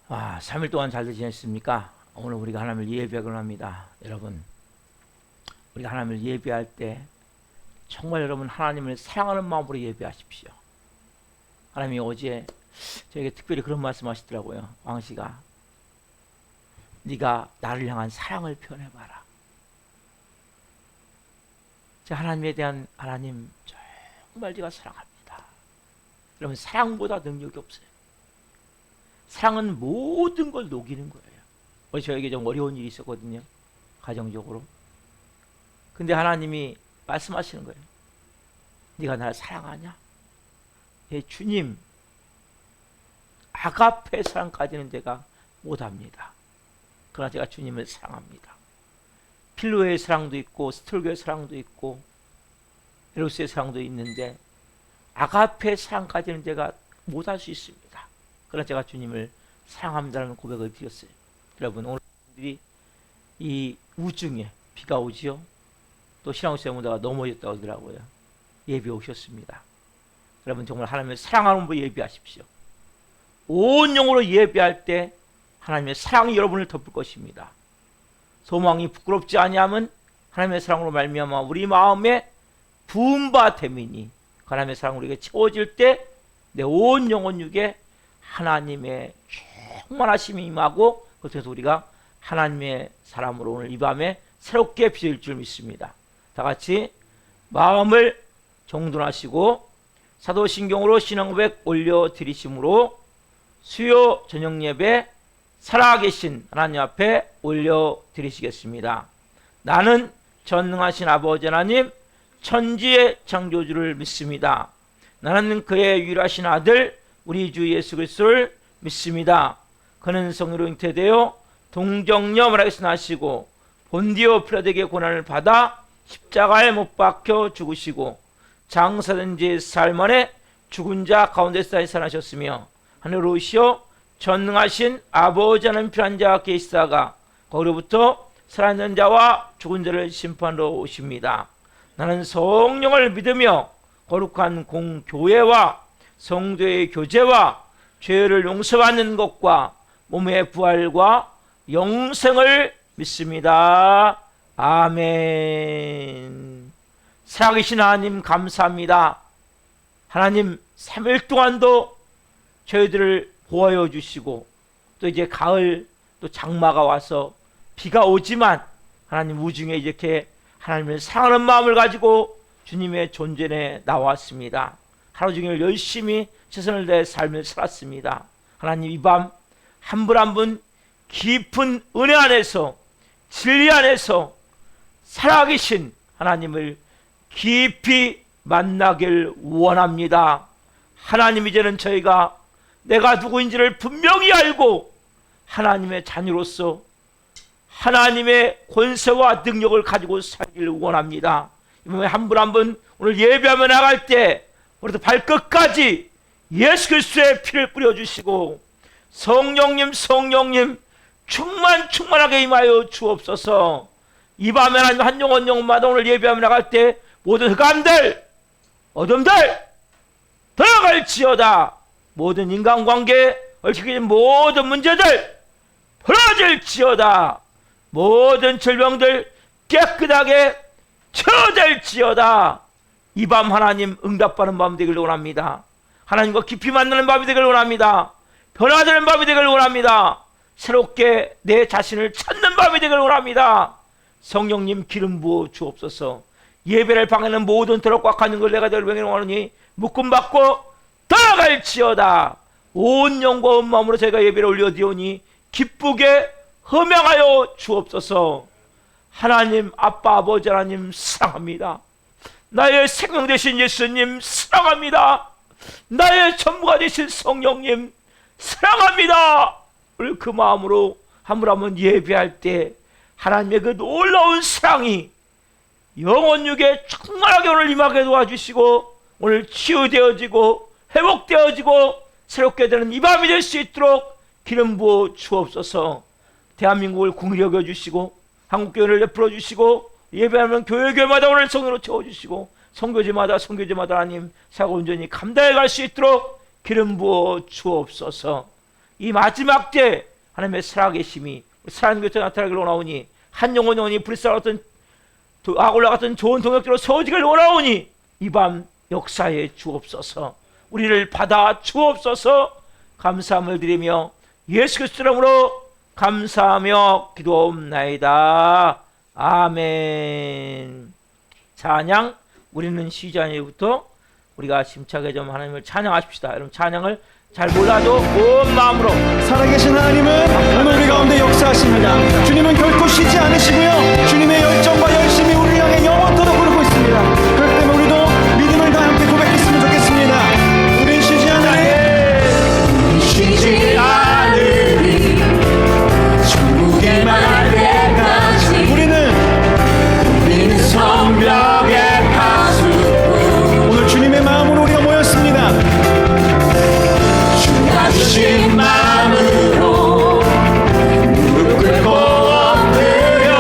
3일 동안 잘들 지냈습니까? 오늘 우리가 하나님을 예배하곤 합니다. 여러분, 우리가 하나님을 예배할 때 정말 여러분 하나님을 사랑하는 마음으로 예배하십시오. 하나님이 어제 저에게 특별히 그런 말씀하시더라고요. 왕씨가 네가 나를 향한 사랑을 표현해봐라. 하나님에 대한 하나님 정말 제가 사랑합니다. 여러분, 사랑보다 능력이 없어요. 사랑은 모든 걸 녹이는 거예요. 어제 저에게 좀 어려운 일이 있었거든요, 가정적으로. 근데 하나님이 말씀하시는 거예요. 네가 나를 사랑하냐? 예, 주님, 아가페 사랑까지는 제가 못합니다. 그러나 제가 주님을 사랑합니다. 필로의 사랑도 있고 스톨교의 사랑도 있고 에로스의 사랑도 있는데 아가페 사랑까지는 제가 못할 수 있습니다. 그러나 제가 주님을 사랑합니다라는 고백을 드렸어요. 여러분, 오늘 이 우중에 비가 오지요. 또 신앙생활 오다가 넘어졌다고 하더라고요. 예배 오셨습니다. 여러분, 정말 하나님의 사랑하는 분 예배하십시오. 온 영으로 예배할 때 하나님의 사랑이 여러분을 덮을 것입니다. 소망이 부끄럽지 아니함은 하나님의 사랑으로 말미암아 우리 마음에 부은 바 됨이니, 하나님의 사랑으로 우리에게 채워질 때 내 온 영혼 육에 하나님의 충만하심이 임하고, 그래서 우리가 하나님의 사람으로 오늘 이 밤에 새롭게 빚을 줄 믿습니다. 다 같이 마음을 정돈하시고 사도신경으로 신앙고백 올려드리심으로 수요 저녁 예배 살아계신 하나님 앞에 올려드리시겠습니다. 나는 전능하신 아버지 하나님 천지의 창조주를 믿습니다. 나는 그의 유일하신 아들 우리 주 예수 그리스도를 믿습니다. 그는 성령으로 잉태되어 동정녀 마리아에서 나시고 본디오 필라도에게 고난을 받아 십자가에 못 박혀 죽으시고 장사된 지 사흘 만에 죽은 자 가운데서 살아나셨으며 하늘로 오시어 전능하신 아버지 하나님 편한 자와 계시다가 거기로부터 살아있는 자와 죽은 자를 심판하러 오십니다. 나는 성령을 믿으며 거룩한 공교회와 성도의 교제와 죄를 용서받는 것과 몸의 부활과 영생을 믿습니다. 아멘. 살아계신 하나님 감사합니다. 하나님 3일 동안도 저희들을 보호해 주시고, 또 이제 가을 또 장마가 와서 비가 오지만 하나님 우중에 이렇게 하나님을 사랑하는 마음을 가지고 주님의 존전에 나왔습니다. 하루 종일 열심히 최선을 다해 삶을 살았습니다. 하나님, 이 밤 한 분 한 분 깊은 은혜 안에서 진리 안에서 살아계신 하나님을 깊이 만나길 원합니다. 하나님, 이제는 저희가 내가 누구인지를 분명히 알고 하나님의 자녀로서 하나님의 권세와 능력을 가지고 살기를 원합니다. 이번에 한 분 한 분 오늘 예배하며 나갈 때 우리도 발끝까지 예수 그리스도의 피를 뿌려주시고 성령님 충만하게 임하여 주옵소서. 이 밤에 하나님 한 영혼 영혼마다 오늘 예배하며 나갈 때 모든 흑암들 어둠들 들어갈지어다. 모든 인간관계에 얽혀진 모든 문제들 풀어질지어다. 모든 질병들 깨끗하게 쳐질지어다. 이 밤 하나님 응답받는 밤이 되길 원합니다. 하나님과 깊이 만나는 밤이 되길 원합니다. 변화되는 밤이 되길 원합니다. 새롭게 내 자신을 찾는 밤이 되길 원합니다. 성령님 기름 부어 주옵소서. 예배를 방해하는 모든 더럽고 악한 걸 내가 되길 원하노니 묶음받고 떠나갈지어다. 온 영과 온 마음으로 저희가 예배를 올려드리오니 기쁘게 허명하여 주옵소서. 하나님 아빠 아버지 하나님 사랑합니다. 나의 생명 되신 예수님 사랑합니다. 나의 전부가 되신 성령님 사랑합니다. 오늘 그 마음으로 한 분 한 분 예배할 때 하나님의 그 놀라운 사랑이 영혼 육에 충만하게 오늘 임하게 도와주시고 오늘 치유되어지고 회복되어지고 새롭게 되는 이 밤이 될 수 있도록 기름 부어 주옵소서. 대한민국을 긍휼히 여겨주시고 한국교회를 베풀어 주시고 예배하면 교회마다 오늘 성령으로 채워주시고 선교지마다 하나님 사고 온전히 감당해 갈 수 있도록 기름 부어 주옵소서. 이 마지막 때 하나님의 살아계심이 살아있는 교체 나타나기를 원하오니 한 영혼이 불살았던 악 올라갔던 좋은 동역대로 서지기를 원하오니 이 밤 역사에 주옵소서. 우리를 받아 주옵소서. 감사함을 드리며 예수 그리스도 이름으로 감사하며 기도옵나이다. 아멘. 찬양 우리는 시작부터 우리가 심차게 좀 하나님을 찬양하십시다. 여러분 찬양을 잘 몰라도 온 마음으로 살아계신 하나님은 오늘 우리 가운데 역사하십니다. 주님은 결코 쉬지 않으시고요, 주님의 열정과 열심이 우리를 향해 영원토록 흐르고 있습니다. 그렇기 때문에 우리도 믿음을 다 함께 고백했으면 좋겠습니다. 우린 쉬지 않으리, 쉬지 않으리, 천국에 말 때까지. 우리는 성벽의 가수. 오늘 주님의 마음으로 우리가 모였습니다. 주가 주신 마음으로 무릎 꿇고 엎드려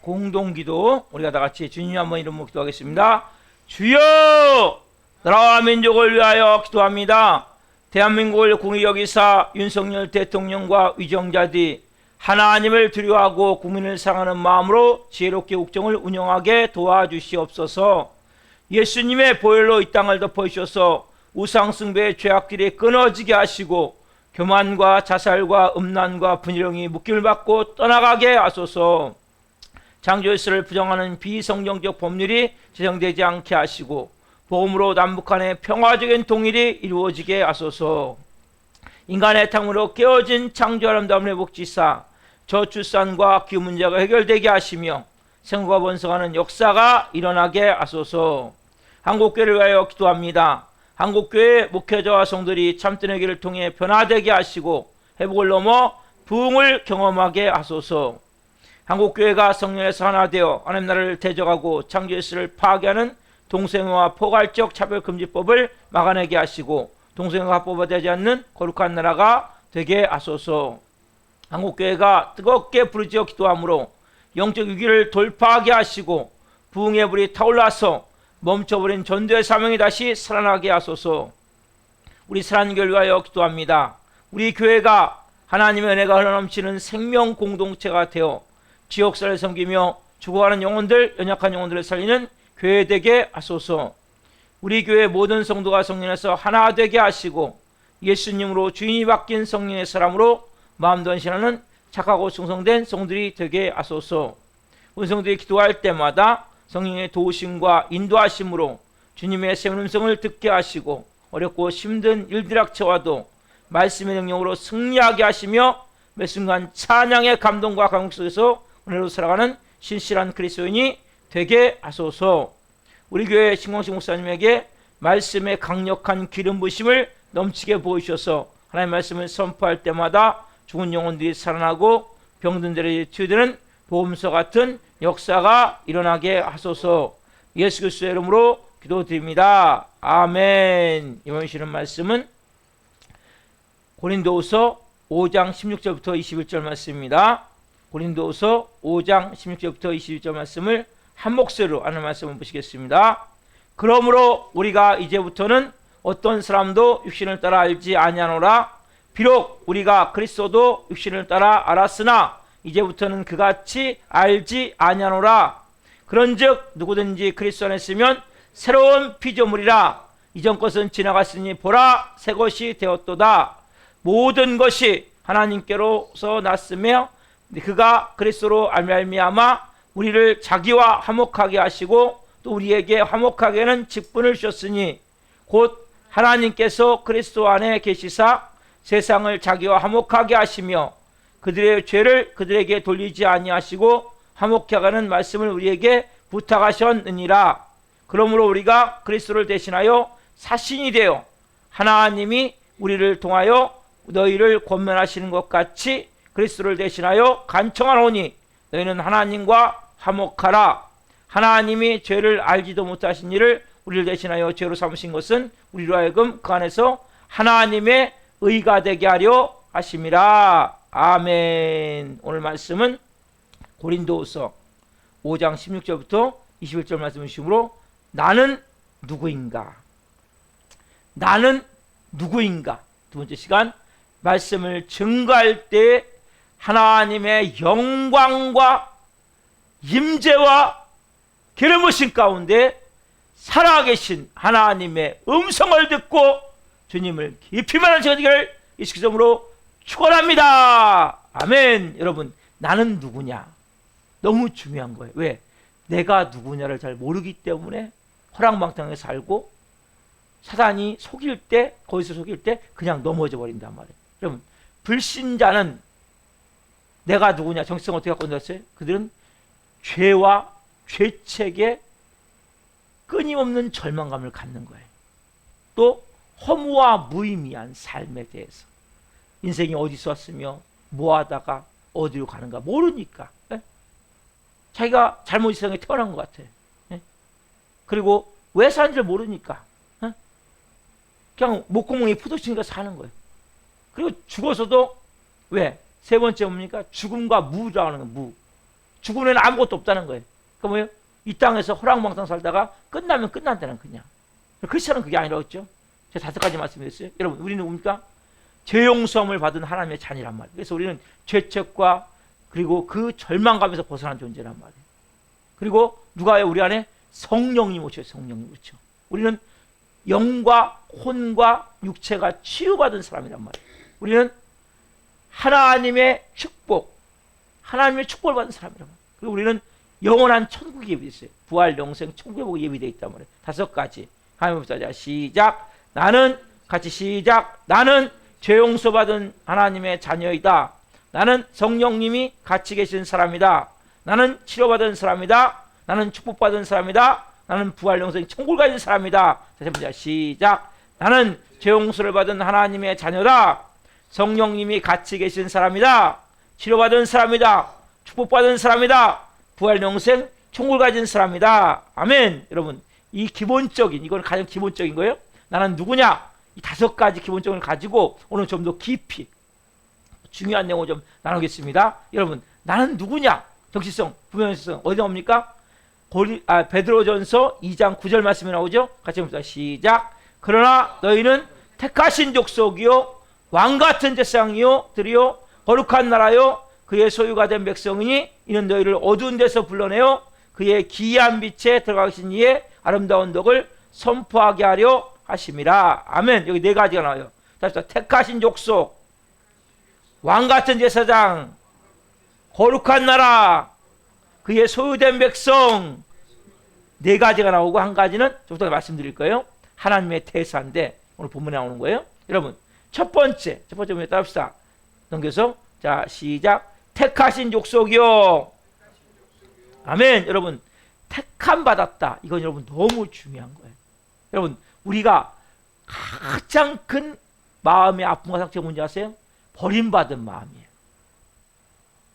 공동기도 우리가 다 같이 주님 한번 이름으로 기도하겠습니다. 주여, 나라와 민족을 위하여 기도합니다. 대한민국을 공의 여기사 윤석열 대통령과 위정자들이 하나님을 두려워하고 국민을 사랑하는 마음으로 지혜롭게 국정을 운영하게 도와주시옵소서. 예수님의 보혈로 이 땅을 덮어주셔서 우상숭배의 죄악들이 끊어지게 하시고 교만과 자살과 음란과 분열이 묶임을 받고 떠나가게 하소서. 창조일서를 부정하는 비성경적 법률이 제정되지 않게 하시고 복음으로 남북한의 평화적인 통일이 이루어지게 하소서. 인간의 탕으로 깨어진 창조 아름다움을 회복지사 저출산과 기후 문제가 해결되게 하시며 생과 번성하는 역사가 일어나게 하소서. 한국교회를 위하여 기도합니다. 한국교회 목회자와 성들이 참된 회개를 통해 변화되게 하시고 회복을 넘어 부흥을 경험하게 하소서. 한국교회가 성령에서 하나 되어 하나님 나라를 대적하고 창조일서를 파괴하는 동성애와 포괄적 차별금지법을 막아내게 하시고 동성애가 합법화되지 않는 거룩한 나라가 되게 하소서. 한국교회가 뜨겁게 부르짖어 기도함으로 영적 위기를 돌파하게 하시고 부흥의 불이 타올라서 멈춰버린 전도의 사명이 다시 살아나게 하소서. 우리 사랑교회를 위하여 기도합니다. 우리 교회가 하나님의 은혜가 흘러넘치는 생명 공동체가 되어 지역사를 섬기며 죽어가는 영혼들, 연약한 영혼들을 살리는 교회 되게 하소서. 우리 교회 모든 성도가 성령에서 하나 되게 하시고 예수님으로 주인이 바뀐 성령의 사람으로 마음 전신하는 착하고 충성된 성들이 되게 하소서. 우리 성들이 기도할 때마다 성령의 도우심과 인도하심으로 주님의 새 음성을 듣게 하시고 어렵고 힘든 일들 악체와도 말씀의 능력으로 승리하게 하시며 매 순간 찬양의 감동과 감격 속에서 은혜로 살아가는 신실한 그리스도인이 되게 하소서. 우리 교회 신광식 목사님에게 말씀의 강력한 기름 부으심을 넘치게 보이셔서 하나님의 말씀을 선포할 때마다 죽은 영혼들이 살아나고 병든 자들이 치유되는 보험서 같은 역사가 일어나게 하소서. 예수 그리스도의 이름으로 기도드립니다. 아멘. 이번 시는 말씀은 고린도후서 5장 16절부터 21절 말씀입니다. 고린도후서 5장 16절부터 21절 말씀을 한 목소리로 하는 말씀을 보시겠습니다. 그러므로 우리가 이제부터는 어떤 사람도 육신을 따라 알지 아니하노라. 비록 우리가 그리스도도 육신을 따라 알았으나 이제부터는 그같이 알지 아니하노라. 그런즉 누구든지 그리스도 안에 있으면 새로운 피조물이라. 이전 것은 지나갔으니 보라 새 것이 되었도다. 모든 것이 하나님께로서 났으며 그가 그리스도로 말미암아 우리를 자기와 화목하게 하시고 또 우리에게 화목하게는 직분을 주셨으니 곧 하나님께서 그리스도 안에 계시사 세상을 자기와 화목하게 하시며 그들의 죄를 그들에게 돌리지 아니하시고 화목케 하는 말씀을 우리에게 부탁하셨느니라. 그러므로 우리가 그리스도를 대신하여 사신이 되어 하나님이 우리를 통하여 너희를 권면하시는 것 같이 그리스도를 대신하여 간청하노니 너희는 하나님과 화목하라. 하나님이 죄를 알지도 못하신 이를 우리를 대신하여 죄로 삼으신 것은 우리로 하여금 그 안에서 하나님의 의가 되게 하려 하심이라. 아멘. 오늘 말씀은 고린도후서 5장 16절부터 21절 말씀이시므로 나는 누구인가? 나는 누구인가? 두 번째 시간 말씀을 증거할 때 하나님의 영광과 임재와 기름 부으심 가운데 살아계신 하나님의 음성을 듣고 주님을 깊이 만난 시간이 되기를 예수 그리스도로 축원합니다. 아멘. 여러분, 나는 누구냐? 너무 중요한 거예요. 왜? 내가 누구냐를 잘 모르기 때문에 허랑방탕하게 살고 사단이 속일 때, 거기서 속일 때 그냥 넘어져 버린단 말이에요. 여러분, 불신자는 내가 누구냐 정체성 어떻게 갖고 있어요? 그들은 죄와 죄책에 끊임없는 절망감을 갖는 거예요. 또 허무와 무의미한 삶에 대해서 인생이 어디서 왔으며 뭐하다가 어디로 가는가 모르니까 자기가 잘못 세상에 태어난 것 같아요. 그리고 왜 사는지 모르니까 그냥 목구멍이 푸도치니까 사는 거예요. 그리고 죽어서도 왜? 세 번째 뭡니까? 죽음과 무라고 하는 거, 무. 죽은 후에는 아무것도 없다는 거예요. 그 뭐예요? 이 땅에서 호랑방탕 살다가 끝나면 끝난다는 그냥. 크리스천은 그게 아니라고 했죠. 제가 5가지 말씀드렸어요. 여러분, 우리는 뭡니까? 죄 용서함을 받은 하나님의 자녀란 말이에요. 그래서 우리는 죄책과 그리고 그 절망감에서 벗어난 존재란 말이에요. 그리고 누가요? 우리 안에 성령님 오셔요. 성령님 오셔. 우리는 영과 혼과 육체가 치유받은 사람이란 말이에요. 우리는 하나님의 축복, 하나님의 축복을 받은 사람이란 말이에요. 그리고 우리는 영원한 천국이 예비되어 있어요. 부활, 영생, 천국의 복이 예비되어 있단 말이에요. 5가지. 하나님 봅시다. 시작. 나는, 같이 시작. 나는 죄 용서받은 하나님의 자녀이다. 나는 성령님이 같이 계신 사람이다. 나는 치료받은 사람이다. 나는 축복받은 사람이다. 나는 부활, 영생, 천국을 가진 사람이다. 다시 한번 시작. 나는 죄 용서를 받은 하나님의 자녀다. 성령님이 같이 계신 사람이다. 치료받은 사람이다. 축복받은 사람이다. 부활, 영생, 천국을 가진 사람이다. 아멘. 여러분, 이 기본적인, 이건 가장 기본적인 거예요. 나는 누구냐? 이 5가지 기본적을 가지고 오늘 좀 더 깊이 중요한 내용을 좀 나누겠습니다. 여러분, 나는 누구냐? 정체성, 분명성 어디 나옵니까? 베드로전서 2장 9절 말씀이 나오죠. 같이 봅시다. 시작. 그러나 너희는 택하신 족속이요 왕같은 제사장이요 들이요 거룩한 나라요 그의 소유가 된 백성이니 이는 너희를 어두운 데서 불러내어 그의 기이한 빛에 들어가신 이의 아름다운 덕을 선포하게 하려 하심이라. 아멘. 여기 4가지가 나와요. 다시 택하신 족속, 왕같은 제사장, 거룩한 나라, 그의 소유된 백성. 4가지가 나오고 한 가지는 조금 더 말씀드릴 거예요. 하나님의 대사인데 오늘 본문에 나오는 거예요. 여러분, 첫 번째 문제 따릅시다. 넘겨서 자 시작. 택하신 족속이요. 아멘. 여러분, 택함 받았다. 이건 여러분 너무 중요한 거예요. 여러분, 우리가 가장 큰 마음의 아픔과 상처가 뭔지 아세요? 버림받은 마음이에요.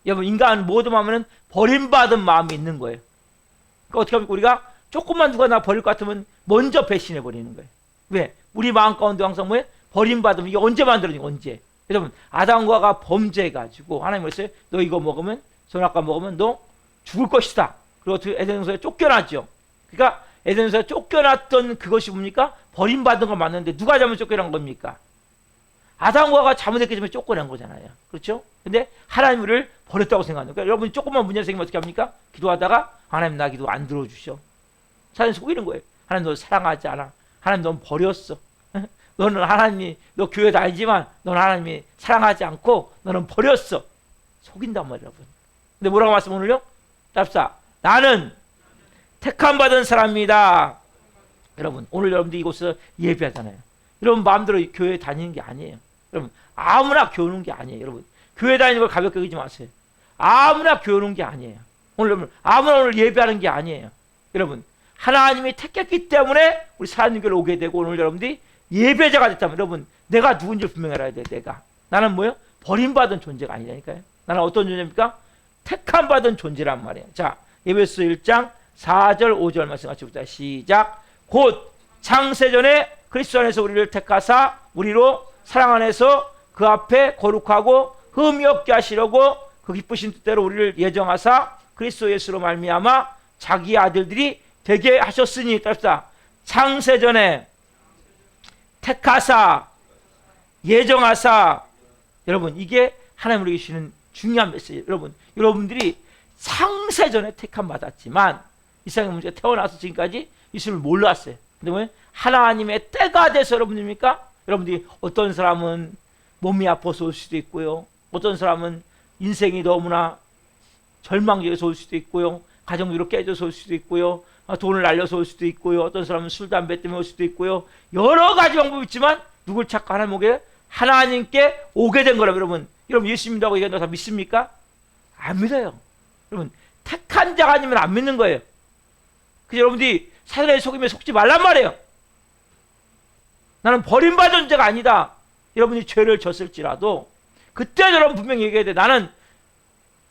여러분, 인간 모든 마음에는 버림받은 마음이 있는 거예요. 그러니까 어떻게 합니까? 우리가 조금만 누가 나 버릴 것 같으면 먼저 배신해 버리는 거예요. 왜? 우리 마음 가운데 항상 뭐예요? 버림받으면 이게 언제 만들어진 거예요? 언제? 여러분, 아담과 하와가 범죄해가지고 하나님 그랬어요. 너 이거 먹으면, 선악과 먹으면 너 죽을 것이다. 그리고 에덴에서 쫓겨났죠. 그러니까 에덴에서 쫓겨났던 그것이 뭡니까? 버림받은 건 맞는데 누가 잘못 쫓겨난 겁니까? 아담과 하와가 잘못했기 때문에 쫓겨난 거잖아요. 그렇죠? 근데 하나님 우리를 버렸다고 생각하는 거예요. 그러니까 여러분 조금만 문제 생기면 어떻게 합니까? 기도하다가 하나님 나 기도 안 들어주셔. 사람이 속이는 거예요. 하나님 너 사랑하지 않아. 하나님 넌 버렸어. 너는 하나님이 너 교회 다니지만 너는 하나님이 사랑하지 않고 너는 버렸어. 속인단 말이에요, 여러분. 근데 뭐라고 말씀 오늘요? 답사. 나는 택함 받은 사람입니다. 여러분, 오늘 여러분들이 이곳에서 예배하잖아요. 여러분 마음대로 교회 다니는 게 아니에요. 여러분, 아무나 교회 오는 게 아니에요. 여러분, 교회 다니는 걸 가볍게 여기지 마세요. 아무나 교회 오는 게 아니에요. 오늘 여러분, 아무나 오늘 예배하는 게 아니에요. 여러분, 하나님이 택했기 때문에 우리 사랑의 교회를 오게 되고 오늘 여러분들이 예배자가 됐다면 여러분, 내가 누군지 분명히 알아야 돼요. 내가. 나는 뭐예요? 버림받은 존재가 아니라니까요. 나는 어떤 존재입니까? 택함 받은 존재란 말이에요. 자, 에베소 1장 4절 5절 말씀 같이 봅시다. 시작. 곧 창세전에 그리스도 안에서 우리를 택하사 우리로 사랑 안에서 그 앞에 거룩하고 흠이 없게 하시려고 그 기쁘신 뜻대로 우리를 예정하사 그리스도 예수로 말미암아 자기 아들들이 되게 하셨으니. 따릅시다. 창세전에 택하사 예정하사. 여러분, 이게 하나님 우리에게 주시는 중요한 메시지. 여러분, 여러분들이 창세전에 택함 받았지만 이 세상에 문제가 태어나서 지금까지 예수를 몰랐어요. 근데 뭐예요? 하나님의 때가 돼서 여러분입니까? 여러분들이 어떤 사람은 몸이 아파서 올 수도 있고요. 어떤 사람은 인생이 너무나 절망적에서 올 수도 있고요. 가정으로 깨져서 올 수도 있고요. 돈을 날려서 올 수도 있고요. 어떤 사람은 술, 담배 때문에 올 수도 있고요. 여러 가지 방법이 있지만 누굴 찾고 하나님 오게? 하나님께 오게 된 거라고. 여러분 예수 믿는다고 얘기한다고 다 믿습니까? 안 믿어요. 여러분, 택한 자가 아니면 안 믿는 거예요. 그래서 여러분들이 사단의 속임에 속지 말란 말이에요. 나는 버림받은 존재가 아니다. 여러분이 죄를 졌을지라도 그때 여러분 분명히 얘기해야 돼. 나는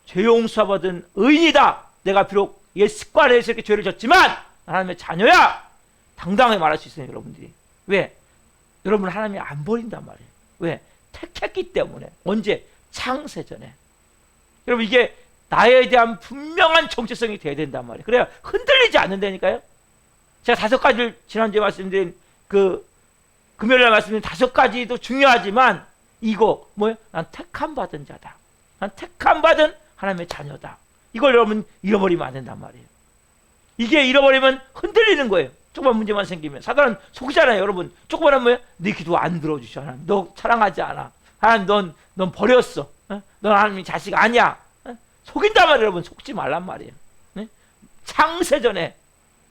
죄 용서받은 의인이다. 내가 비록 옛 습관에 의해서 이렇게 죄를 졌지만 하나님의 자녀야. 당당하게 말할 수 있어요. 여러분들이. 왜? 여러분 하나님이 안 버린단 말이에요. 왜? 택했기 때문에. 언제? 창세전에. 여러분 이게 나에 대한 분명한 정체성이 돼야 된단 말이에요. 그래야 흔들리지 않는다니까요. 제가 5가지를 지난주에 말씀드린 그 금요일날 말씀드린 5가지도 중요하지만 이거 뭐예요? 난 택함 받은 자다. 난 택함 받은 하나님의 자녀다. 이걸 여러분 잃어버리면 안 된단 말이에요. 이게 잃어버리면 흔들리는 거예요. 조그만 문제만 생기면 사단은 속이잖아요. 여러분 조그만 하면 뭐예요? 네 기도 안 들어주셔. 하나님 너 사랑하지 않아. 하나님 넌 버렸어. 넌 하나님의 자식 아니야. 속인단 말이에요. 여러분 속지 말란 말이에요. 창세전에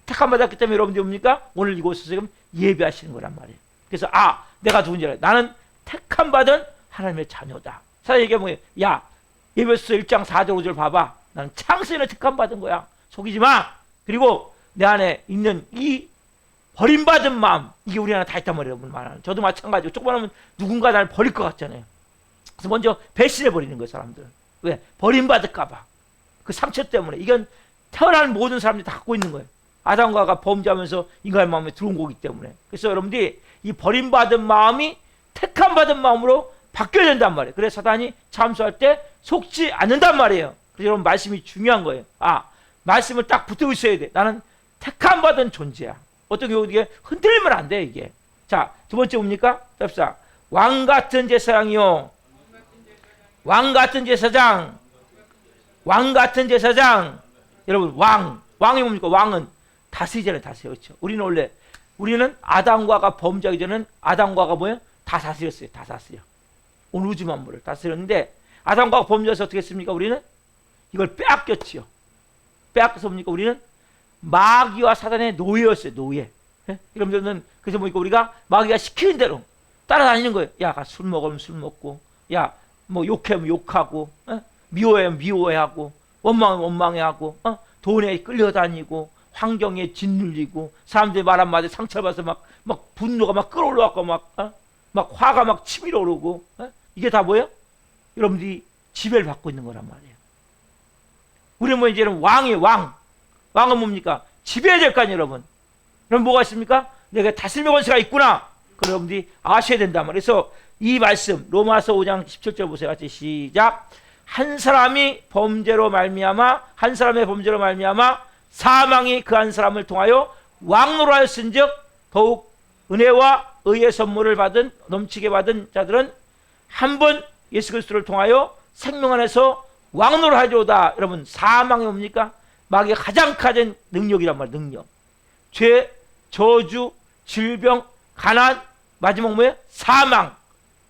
택함 받았기 때문에 여러분들이 뭡니까? 오늘 이곳에서 지금 예배하시는 거란 말이에요. 그래서 내가 누군지 알아요. 나는 택함 받은 하나님의 자녀다. 사실 이게 뭐예요? 야 예배서 1장 4절 5절 봐봐. 나는 창세전에 택함 받은 거야. 속이지 마. 그리고 내 안에 있는 이 버림받은 마음, 이게 우리 안에 다 있단 말이에요. 여러분. 저도 마찬가지고 조금만 하면 누군가 나를 버릴 것 같잖아요. 그래서 먼저 배신해 버리는 거예요. 사람들. 왜? 버림받을까 봐. 그 상처 때문에. 이건 태어난 모든 사람들이 다 갖고 있는 거예요. 아담과 하와가 범죄하면서 인간의 마음에 들어온 거기 때문에. 그래서 여러분들이 이 버림받은 마음이 택함 받은 마음으로 바뀌어야 된단 말이에요. 그래서 사단이 참수할 때 속지 않는단 말이에요. 그래서 여러분 말씀이 중요한 거예요. 말씀을 딱 붙들고 있어야 돼. 나는 택함 받은 존재야. 어떻게 이게 흔들리면 안 돼, 이게. 자, 두 번째 뭡니까? 답사. 왕 같은 제사장이요. 왕 같은 제사장. 왕 같은 제사장. 여러분, 왕이 뭡니까? 왕은 다스리잖아요, 다스려. 그렇죠? 우리는 아담과 하와가 범죄하기 전에는 아담과 하와가 뭐예요? 다 다스렸어요, 다 다스려. 온 우주 만물을 다스렸는데 아담과 하와가 범죄해서 어떻게 했습니까? 우리는 이걸 빼앗겼지요. 빼앗겨서 뭡니까? 우리는 마귀와 사단의 노예였어요, 노예. 여러분들은 그래서 뭡니까? 우리가 마귀가 시키는 대로 따라다니는 거예요. 야, 술 먹으면 술 먹고, 야, 뭐 욕하면 욕하고, 미워하면 미워해하고, 원망하면 원망해하고, 돈에 끌려다니고, 환경에 짓눌리고, 사람들이 말 한마디에 상처받아서 막 분노가 막 끌어올라갖고 막 화가 막 치밀어 오르고, 이게 다 뭐예요? 여러분들이 지배를 받고 있는 거란 말이에요. 우리는 뭐 이제는 왕이에요, 왕. 왕은 뭡니까? 지배해야 될 거 아니에요, 여러분. 그럼 뭐가 있습니까? 내가 다스림의 권세가 있구나. 그럼 여러분들이 아셔야 된단 말이에요. 그래서 이 말씀, 로마서 5장 17절 보세요. 같이 시작. 한 사람의 범죄로 말미암아 사망이 그 한 사람을 통하여 왕노로하였은즉 더욱 은혜와 의의 선물을 받은 넘치게 받은 자들은 한 번 예수 그리스도를 통하여 생명 안에서 왕노로하리로다. 여러분, 사망이 뭡니까? 마귀의 가장 큰 능력이란 말이에요. 능력. 죄, 저주, 질병, 가난, 마지막 뭐예요? 사망.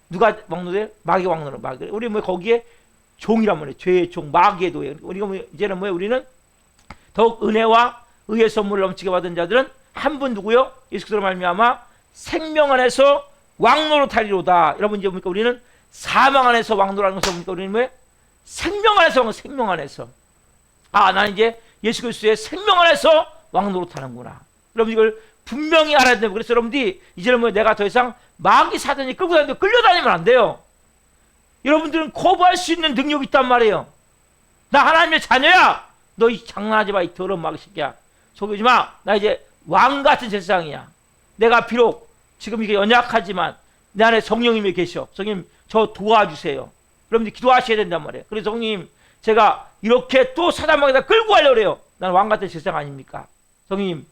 누가 왕노래요? 마귀 왕노래. 마귀. 우리 뭐 거기에 종이란 말이에요. 죄의 종, 마귀의 노예. 우리가 이제는 뭐예요? 우리는 더욱 은혜와 의의 선물을 넘치게 받은 자들은 한 분 누구요? 예수 그리스도로 말미암아 생명 안에서 왕노릇하리로다. 여러분 이제 뭡니까? 우리는 사망 안에서 왕노라는 것은 뭡니까? 우리는 뭐예요? 생명 안에서 생명 안에서. 나는 이제 예수 그리스도의 생명 안에서 왕노릇하는구나. 여러분 이걸 분명히 알아야 돼요. 그래서 여러분들이 이제는 뭐 내가 더 이상 마귀 사단이 끌고 다니는데 끌려다니면 안 돼요. 여러분들은 거부할 수 있는 능력이 있단 말이에요. 나 하나님의 자녀야. 너 이 장난하지 마, 이 더러운 마귀 새끼야. 속이지 마. 나 이제 왕 같은 제사장이야. 내가 비록 지금 이게 연약하지만 내 안에 성령님이 계셔. 성령님 저 도와주세요. 여러분들 기도하셔야 된단 말이에요. 그래서 성령님 제가 이렇게 또 사단마귀에다 끌고 가려고 그래요. 나는 왕 같은 제사장 아닙니까? 성령님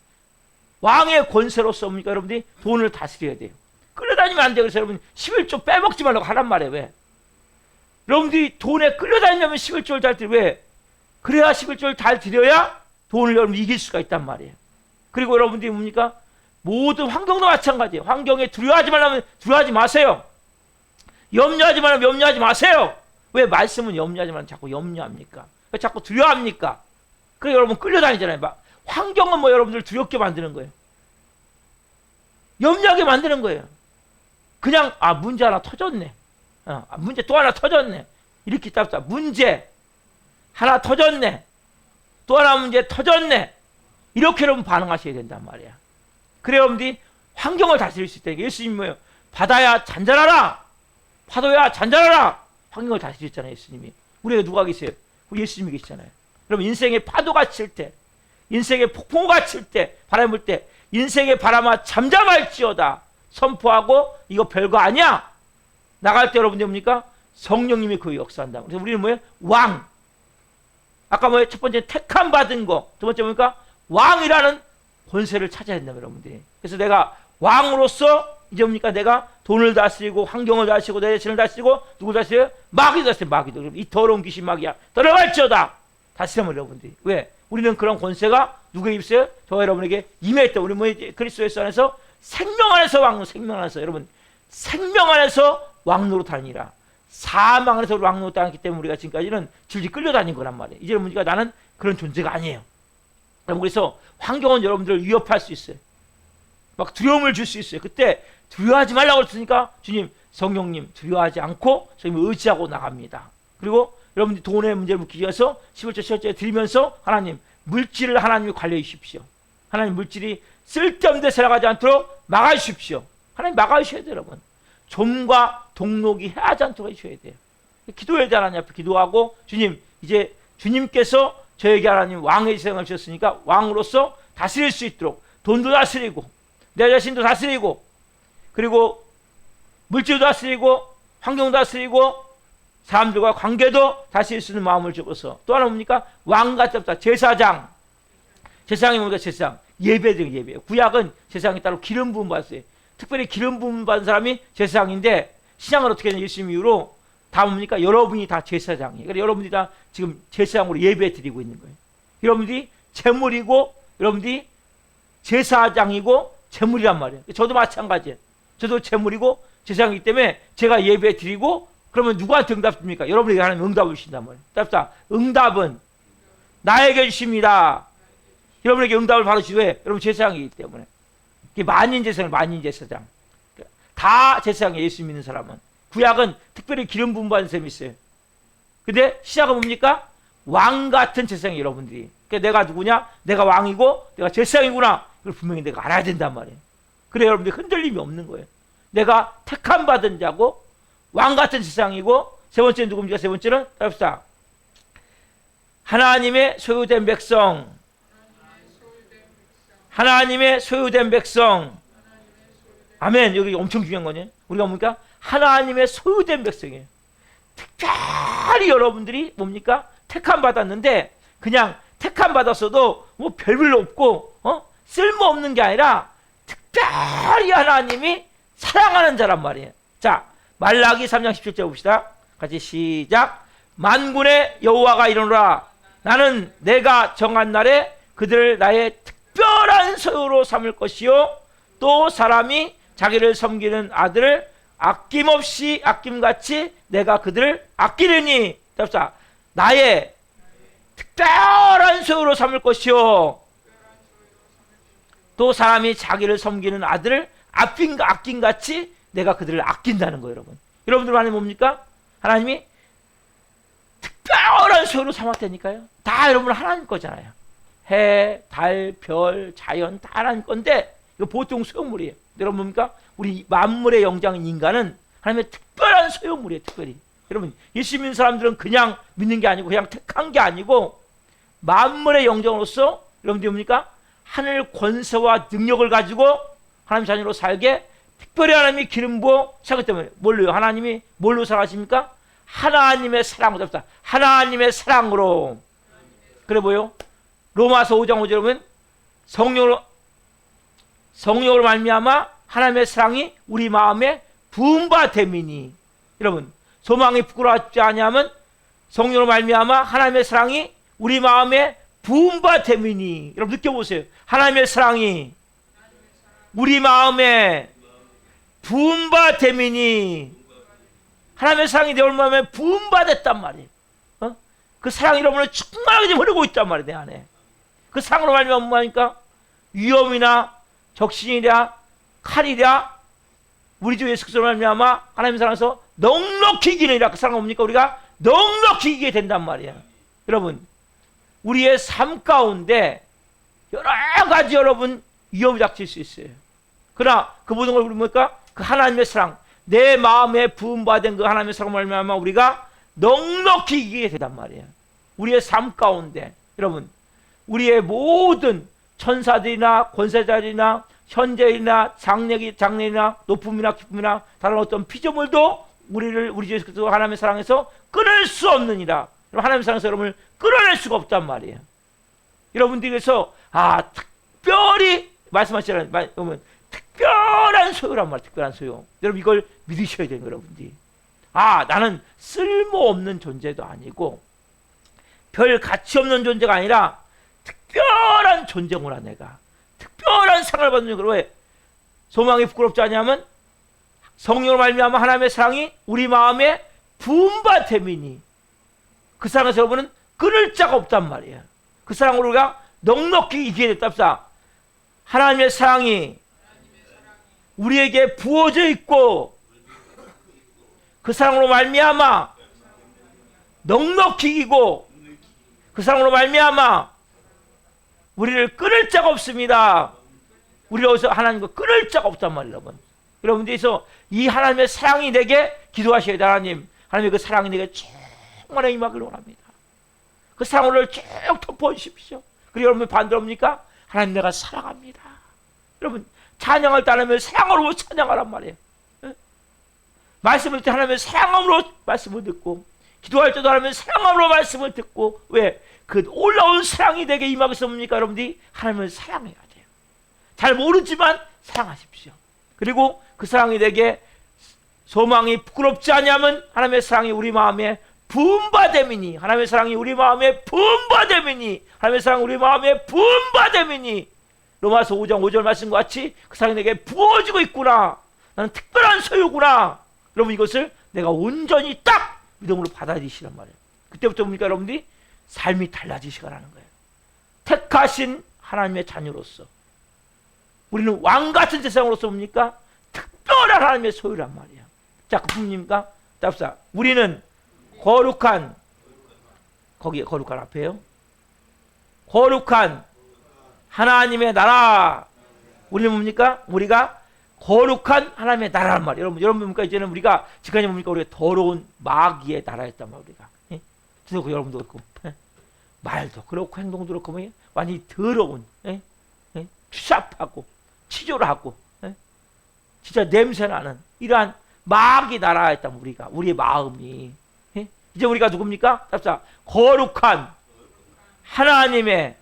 왕의 권세로서 뭡니까? 여러분들이 돈을 다스려야 돼요. 끌려다니면 안 돼요. 그래서 여러분 11조 빼먹지 말라고 하란 말이에요. 왜? 여러분들이 돈에 끌려다니려면 11조를 잘 드려. 왜? 그래야 11조를 잘 드려야 돈을 여러분 이길 수가 있단 말이에요. 그리고 여러분들이 뭡니까? 모든 환경도 마찬가지예요. 환경에 두려워하지 말라면 두려워하지 마세요. 염려하지 말라면 염려하지 마세요. 왜 말씀은 염려하지 말라면 자꾸 염려합니까? 왜 자꾸 두려워합니까? 그래 여러분 끌려다니잖아요. 환경은 뭐 여러분들 두렵게 만드는 거예요. 염려하게 만드는 거예요. 그냥 문제 하나 터졌네. 문제 또 하나 터졌네. 이렇게 답다. 문제 하나 터졌네. 또 하나 문제 터졌네. 이렇게 여러분 반응하셔야 된단 말이야. 그래 여러분들이 환경을 다스릴 수 있다니까. 예수님이 뭐예요? 바다야 잔잔하라. 파도야 잔잔하라. 환경을 다스리셨잖아요. 예수님이. 우리가 누가 계세요? 우리 예수님이 계시잖아요. 여러분 인생의 파도가 칠 때, 인생의 폭풍우가 칠 때, 바람이 불 때 인생의 바람아 잠잠할지어다 선포하고 이거 별거 아니야. 나갈 때 여러분들 뭡니까? 성령님이 그 역사한다. 그래서 우리는 뭐예요? 왕. 아까 뭐예요? 첫 번째 택함 받은 거, 두 번째 뭡니까? 왕이라는 권세를 찾아야 된다 여러분들이. 그래서 내가 왕으로서 이제 뭡니까? 내가 돈을 다스리고 환경을 다스리고 내 자신을 다스리고 누구 다스려요? 마귀도 다스려. 마귀도. 이 더러운 귀신 마귀야 들어갈지어다. 다스려면 여러분들이. 왜? 우리는 그런 권세가 누구에게 있어요? 저와 여러분에게 임했다. 우리 뭐 그리스도 예수 안에서 생명 안에서 왕노, 생명 안에서 여러분 생명 안에서 왕노로 다니라. 사망 안에서 왕노로 다녔기 때문에 우리가 지금까지는 질질 끌려다닌 거란 말이에요. 이제 문제가 나는 그런 존재가 아니에요. 그래서 환경은 여러분들을 위협할 수 있어요. 막 두려움을 줄 수 있어요. 그때 두려워하지 말라고 그랬으니까 주님, 성령님 두려워하지 않고 주님을 의지하고 나갑니다. 그리고 여러분들이 돈의 문제를 묻기 위해서 11조 12조에 드리면서 하나님 물질을 하나님이 관리해 주십시오. 하나님 물질이 쓸데없는 데 살아가지 않도록 막아주십시오. 하나님 막아주셔야 돼요. 여러분 좀과 동록이 해하지 않도록 해주셔야 돼요. 기도해야 돼. 하나님 앞에 기도하고 주님 이제 주님께서 저에게 하나님 왕의 지성을 주셨으니까 왕으로서 다스릴 수 있도록 돈도 다스리고 내 자신도 다스리고 그리고 물질도 다스리고 환경도 다스리고 사람들과 관계도 다스릴 수 있는 마음을 주어서 또 하나 뭡니까? 왕같이 없다. 제사장. 제사장이 뭡니까? 제사장. 예배드리는 예배. 구약은 제사장이 따로 기름 부음 받았어요. 특별히 기름 부음 받은 사람이 제사장인데 신약은 어떻게 되냐? 예수님 이후로 다 뭡니까? 여러분이 다 제사장이에요. 그러니까 여러분들이 다 지금 제사장으로 예배 드리고 있는 거예요. 여러분들이 제물이고 여러분들이 제사장이고 제물이란 말이에요. 저도 마찬가지예요. 저도 제물이고 제사장이기 때문에 제가 예배 드리고 그러면 누구한테 응답 줍니까? 여러분에게 하나님 응답을 주신단 말이에요. 답다. 응답은 나에게 주십니다. 여러분에게 응답을 바로 주왜? 여러분 제사장이기 때문에. 이게 만인 제사장, 만인 제사장. 다 제사장이에요. 예수 믿는 사람은. 구약은 특별히 기름 부음 받은 사람이 있어요. 근데 시작은 뭡니까? 왕 같은 제사장이 여러분들이. 그러니까 내가 누구냐? 내가 왕이고 내가 제사장이구나. 이걸 분명히 내가 알아야 된단 말이에요. 그래 여러분들이 흔들림이 없는 거예요. 내가 택함 받은 자고 왕 같은 제사장이고 세 번째는 누굽니까? 세 번째는 답시다. 하나님의 소유된 백성. 하나님의 소유된 백성. 아멘. 여기 엄청 중요한 거냐? 우리가 뭡니까? 하나님의 소유된 백성이에요. 특별히 여러분들이 뭡니까? 택함 받았는데 그냥 택함 받았어도 뭐 별별 없고 쓸모없는 게 아니라 특별히 하나님이 사랑하는 자란 말이에요. 자, 말라기 3장 17절 봅시다. 같이 시작. 만군의 여호와가 이르노라. 나는 내가 정한 날에 그들을 나의 특별한 소유로 삼을 것이요 또 사람이 자기를 섬기는 아들을 아낌없이 아낌같이 내가 그들을 아끼려니. 답사. 나의 특별한 소유로 삼을 것이요 또 사람이 자기를 섬기는 아들을 아낀같이 내가 그들을 아낀다는 거예요. 여러분 여러분들 안에 뭡니까? 하나님이 특별한 소유로 삼았다니까요. 다 여러분 하나님 거잖아요. 해, 달, 별, 자연 다 하나님 건데 이거 보통 소유물이에요. 여러분 뭡니까? 우리 만물의 영장인 인간은 하나님의 특별한 소유물이에요. 특별히 여러분 예수 믿는 사람들은 그냥 믿는 게 아니고 그냥 택한 게 아니고 만물의 영장으로서 여러분들이 뭡니까? 하늘 권세와 능력을 가지고 하나님 자녀로 살게 특별히 하나님이 기름 부어 시작하기 때문에 뭘로요? 하나님이 뭘로 살아가십니까? 하나님의 사랑으로 잡다. 하나님의 사랑으로. 그래 보여? 로마서 5장 5절에 보면 성령으로 말미암아 하나님의 사랑이 우리 마음에 부음바 됨이니. 여러분 소망이 부끄러워하지 아니하면 성령으로 말미암아 하나님의 사랑이 우리 마음에 부음바 됨이니. 여러분 느껴보세요. 하나님의 사랑이 우리 마음에 부음바 됨이니. 하나님의 사랑이 내 마음에 부음바 됐단 말이에요. 그 사랑이 여러분을 충만하게 지금 흐르고 있단 말이에요. 내 안에. 그 사랑으로 말미암아 뭐하니까? 위험이나 적신이랴 칼이랴 우리 주 예수 그리스도로 말미암아 하나님의 사랑에서 넉넉히 이기느니라. 그 사랑은 뭡니까? 우리가 넉넉히 이기게 된단 말이에요. 여러분 우리의 삶 가운데 여러 가지 여러분 위험이 닥칠 수 있어요. 그러나 그 모든 걸 우리 뭡니까? 그 하나님의 사랑, 내 마음에 부음받은 그 하나님의 사랑을 말미암아 우리가 넉넉히 이기게 된단 말이에요. 우리의 삶 가운데 여러분 우리의 모든 천사들이나 권세자들이나 현재이나 장래이나 높음이나 기쁨이나 다른 어떤 피조물도 우리 주 예수 그리스도 하나님의 사랑에서 끊을 수 없느니라. 하나님의 사랑에서 여러분을 끌어낼 수가 없단 말이에요. 여러분들께서 특별히 말씀하시잖아요. 보면 특별한 소유란 말이에요. 특별한 소유. 여러분 이걸 믿으셔야 돼요. 여러분들이. 나는 쓸모없는 존재도 아니고 별 가치 없는 존재가 아니라 특별한 존재구나. 내가 특별한 상을 받는 존재로. 왜? 소망이 부끄럽지 않냐면 성령으로 말미암아 하나님의 사랑이 우리 마음에 부은 바 됨이니 그 사랑에서 여러분은 끊을 자가 없단 말이에요. 그 사랑으로 우리가 넉넉히 이기게 됐답니다. 하나님의 사랑이 우리에게 부어져 있고 그 사랑으로 말미암아 넉넉히 이기고 그 사랑으로 말미암아 우리를 끊을 자가 없습니다. 우리가 어디서 하나님과 끊을 자가 없단 말이에요. 여러분. 여러분들께서 이 하나님의 사랑이 내게 기도하셔야 돼. 하나님의 그 사랑이 내게 충만히 임하기를 원합니다. 그 사랑을 쭉 덮어주십시오. 그리고 여러분 반대로 뭡니까? 하나님 내가 사랑합니다. 여러분 찬양을 따르면 사랑으로 찬양하란 말이에요. 말씀을 듣을 때 하나님의 사랑함으로 말씀을 듣고 기도할 때도 하나님의 사랑함으로 말씀을 듣고 왜? 그 올라온 사랑이 내게 임하고 있습니까? 여러분들이 하나님을 사랑해야 돼요. 잘 모르지만 사랑하십시오. 그리고 그 사랑이 내게 소망이 부끄럽지 않냐면 하나님의 사랑이 우리 마음에 부은 바 됨이니 하나님의 사랑이 우리 마음에 부은 바 됨이니 하나님의 사랑이 우리 마음에 부은 바 됨이니 로마서 5장 5절 말씀과 같이 그 사랑이 내게 부어지고 있구나. 나는 특별한 소유구나. 여러분 이것을 내가 온전히 딱 믿음으로 받아들이시란 말이에요. 그때부터 뭡니까 여러분들이 삶이 달라지시가라는 거예요. 택하신 하나님의 자녀로서 우리는 왕같은 세상으로서 뭡니까? 특별한 하나님의 소유란 말이에요. 자, 그 부모님과 답사 우리는 거룩한 거기에 거룩한 앞에요. 거룩한 하나님의 나라. 우리는 뭡니까? 우리가 거룩한 하나님의 나라란 말이에요. 여러분 뭡니까? 이제는 우리가 지금까지 뭡니까? 우리가 더러운 마귀의 나라였단 말이에요. 우리가. 예? 저도 여러분도 그렇고 예? 말도 그렇고 행동도 그렇고 뭐 완전히 더러운 예? 예? 추잡하고 치졸하고 예? 진짜 냄새나는 이러한 마귀 나라였단 우리가 우리의 마음이 예? 이제 우리가 누굽니까? 답사 거룩한 하나님의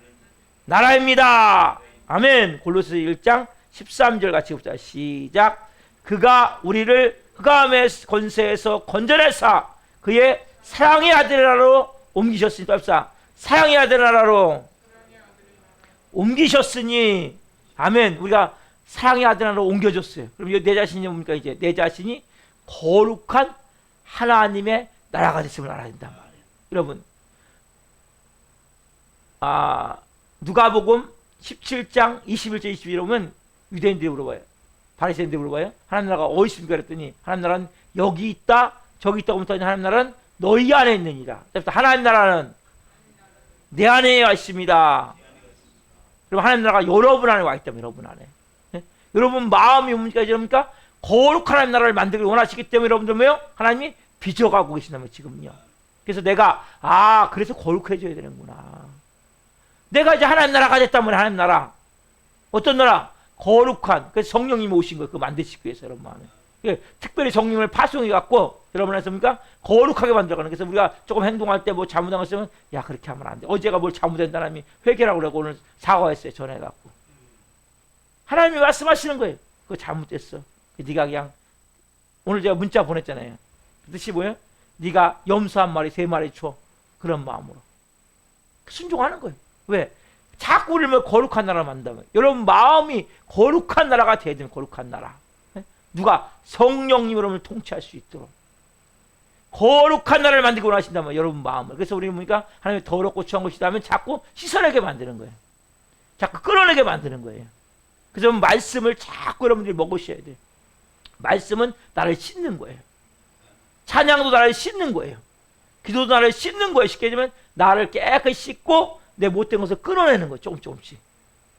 나라입니다. 아멘. 골로새 1장 13절 같이 봅시다. 시작. 그가 우리를 흑암의 권세에서 건져내사 그의 사랑의 아들의 나라로 옮기셨으니 답사 사랑의 아들의 나라로 옮기셨으니 아멘. 우리가 사랑의 아들의 나라로 옮겨줬어요. 그럼 내 자신이 뭡니까? 이제 내 자신이 거룩한 하나님의 나라가 됐음을 알아야 된단 말이에요. 여러분 누가복음 17장 21절 22절 보면 유대인들이 물어봐요. 바리새인들이 물어봐요. 하나님 나라가 어디 있습니까? 그랬더니 하나님 나라는 여기 있다 저기 있다고 못하니 하나님 나라는 너희 안에 있느니라. 하나님 나라는 내 안에 있습니다. 그럼 하나님 나라가 여러분 안에 와 있다면 여러분 안에 예? 여러분 마음이 뭡니까? 이럽니까? 거룩한 하나님 나라를 만들기 원하시기 때문에 여러분들 뭐요? 하나님이 빚어가고 계신다면 지금요. 그래서 내가 그래서 거룩해져야 되는구나. 내가 이제 하나님 나라가 됐다면 하나님 나라 어떤 나라? 거룩한. 그래서 성령님이 오신 거예요. 그거 만드시기 위해서 여러분 마음에. 특별히 성령을 파송해 갖고 여러분 했습니까? 거룩하게 만들어가는. 그래서 우리가 조금 행동할 때 뭐 잘못한 거 있으면 야 그렇게 하면 안 돼. 어제가 뭘 잘못했다 하나님이 회개라고 그러고 오늘 사과했어요. 전해갖고. 하나님이 말씀하시는 거예요. 그거 잘못됐어. 네가 그냥 오늘 제가 문자 보냈잖아요. 그 뜻이 뭐예요? 네가 염소 한 마리 3마리 줘. 그런 마음으로. 순종하는 거예요. 왜? 자꾸 우리를 거룩한 나라를 만든다면 여러분 마음이 거룩한 나라가 돼야 되는 거룩한 나라. 누가? 성령님으로 여러분을 통치할 수 있도록 거룩한 나라를 만들고 원하신다면 여러분 마음을. 그래서 우리는 뭡니까? 하나님이 더럽고 추한 것이다 하면 자꾸 씻어내게 만드는 거예요. 자꾸 끌어내게 만드는 거예요. 그래서 말씀을 자꾸 여러분들이 먹으셔야 돼요. 말씀은 나를 씻는 거예요. 찬양도 나를 씻는 거예요. 기도도 나를 씻는 거예요. 쉽게 얘기하면 나를 깨끗이 씻고 내 못된 것을 끊어내는 거예요. 조금씩.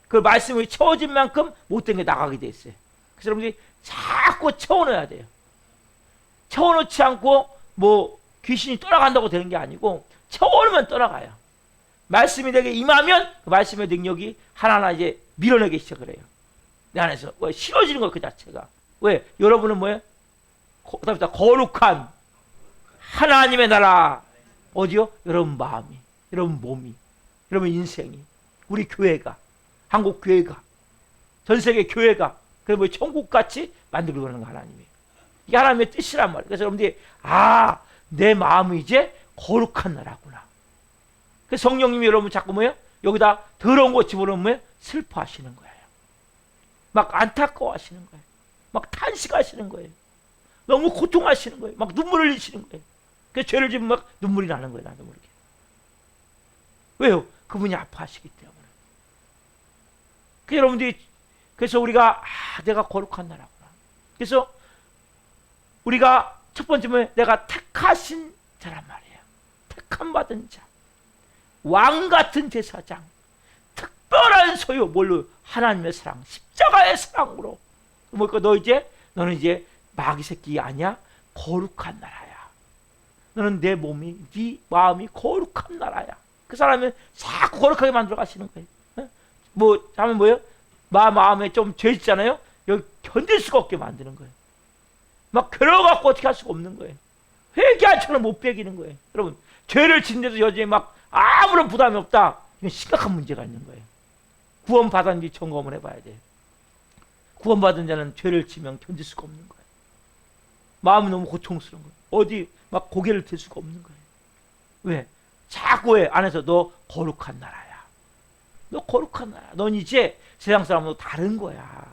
그 말씀이 채워진 만큼 못된 게 나가게 돼 있어요. 그래서 여러분들이 자꾸 채워넣어야 돼요. 채워놓지 않고 뭐 귀신이 떠나간다고 되는 게 아니고 채워놓으면 떠나가요. 말씀이 내게 임하면 그 말씀의 능력이 하나하나 이제 밀어내기 시작을 해요. 내 안에서. 왜? 싫어지는 거예요. 그 자체가. 왜? 여러분은 뭐예요? 거룩한 하나님의 나라. 어디요? 여러분 마음이, 여러분 몸이, 여러분 인생이, 우리 교회가, 한국 교회가, 전 세계 교회가 그리고 천국같이 만들고 그러는 거 하나님이. 이게 하나님의 뜻이란 말이에요. 그래서 여러분들이 내 마음이 이제 거룩한 나라구나. 그래서 성령님이 여러분 자꾸 뭐예요? 여기다 더러운 거 집어넣으면 뭐예요? 슬퍼하시는 거예요. 막 안타까워하시는 거예요. 막 탄식하시는 거예요. 너무 고통하시는 거예요. 막 눈물을 흘리시는 거예요. 그래서 죄를 지으면 막 눈물이 나는 거예요. 나도 모르게. 왜요? 그분이 아파하시기 때문에. 그래서 여러분들이 그래서 우리가 내가 거룩한 나라구나. 그래서 우리가 첫 번째 뭐예요? 내가 택하신 자란 말이에요. 택함 받은 자. 왕 같은 제사장. 특별한 소유. 뭘로? 하나님의 사랑. 십자가의 사랑으로. 뭐니까 너는 이제 마귀 새끼 아니야? 거룩한 나라야. 너는 내 몸이, 네 마음이 거룩한 나라야. 그 사람은 자꾸 거룩하게 만들어 가시는 거예요. 하면 뭐예요? 마음에 좀 죄 있잖아요? 여기 견딜 수가 없게 만드는 거예요. 막 괴로워갖고 어떻게 할 수가 없는 거예요. 회개한처럼 못 베기는 거예요. 여러분, 죄를 짓는데도 여전히 막 아무런 부담이 없다. 이건 심각한 문제가 있는 거예요. 구원받았는지 점검을 해봐야 돼요. 구원받은 자는 죄를 지면 견딜 수가 없는 거예요. 마음이 너무 고통스러운 거예요. 어디 막 고개를 들 수가 없는 거예요. 왜? 자꾸 안에서 너 거룩한 나라야. 너 거룩한 나라야. 넌 이제 세상 사람도 다른 거야.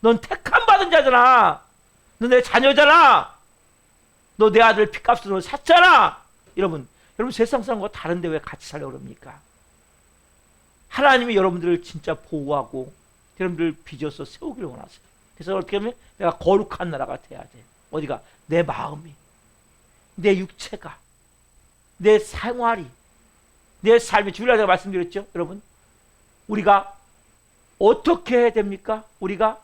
넌 택함 받은 자잖아. 너 내 자녀잖아. 너 내 아들 핏값으로 샀잖아. 여러분 세상 사람과 다른데 왜 같이 살려고 그럽니까? 하나님이 여러분들을 진짜 보호하고 여러분들을 빚어서 세우기를 원하세요. 그래서 어떻게 하면 내가 거룩한 나라가 돼야 돼. 어디가? 내 마음이, 내 육체가, 내 생활이, 내 삶이. 주일날 제가 말씀드렸죠. 여러분 우리가 어떻게 해야 됩니까? 우리가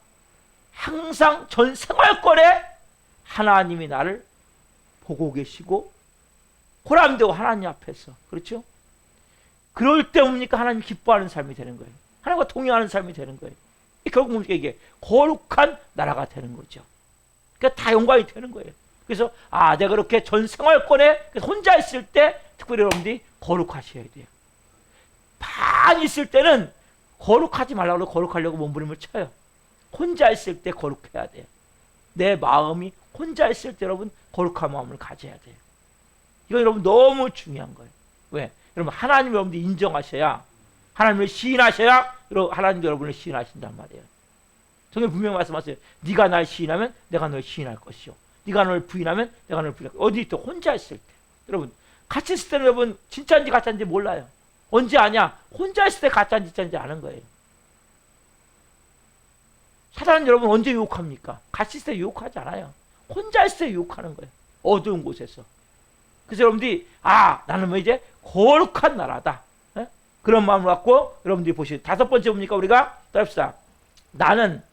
항상 전 생활권에 하나님이 나를 보고 계시고 호람되고 하나님 앞에서. 그렇죠? 그럴 때 뭡니까? 하나님 기뻐하는 삶이 되는 거예요. 하나님과 동행하는 삶이 되는 거예요. 결국 뭡니까? 이게 거룩한 나라가 되는 거죠. 그러니까 다 영광이 되는 거예요. 그래서 내가 그렇게 전 생활권에 혼자 있을 때 특별히 여러분들이 거룩하셔야 돼요. 반 있을 때는 거룩하지 말라고 거룩하려고 몸부림을 쳐요. 혼자 있을 때 거룩해야 돼요. 내 마음이 혼자 있을 때 여러분 거룩한 마음을 가져야 돼요. 이건 여러분 너무 중요한 거예요. 왜? 여러분 하나님 여러분들이 인정하셔야, 하나님을 시인하셔야 하나님도 여러분을 시인하신단 말이에요. 성경 분명히 말씀하세요. 네가 날 시인하면 내가 널 시인할 것이요. 네가 널 부인하면 내가 널 부인할 것이요. 어디 또 혼자 있을 때. 여러분 같이 있을 때는 여러분 진짜인지 가짜인지 몰라요. 언제 아냐? 혼자 있을 때 가짜인지 진짜인지 아는 거예요. 사단은 여러분 언제 유혹합니까? 같이 있을 때 유혹하지 않아요. 혼자 있을 때 유혹하는 거예요. 어두운 곳에서. 그래서 여러분들이 나는 뭐 이제 거룩한 나라다. 에? 그런 마음을 갖고 여러분들이 보시죠. 다섯 번째 뭡니까? 우리가 따릅시다. 나는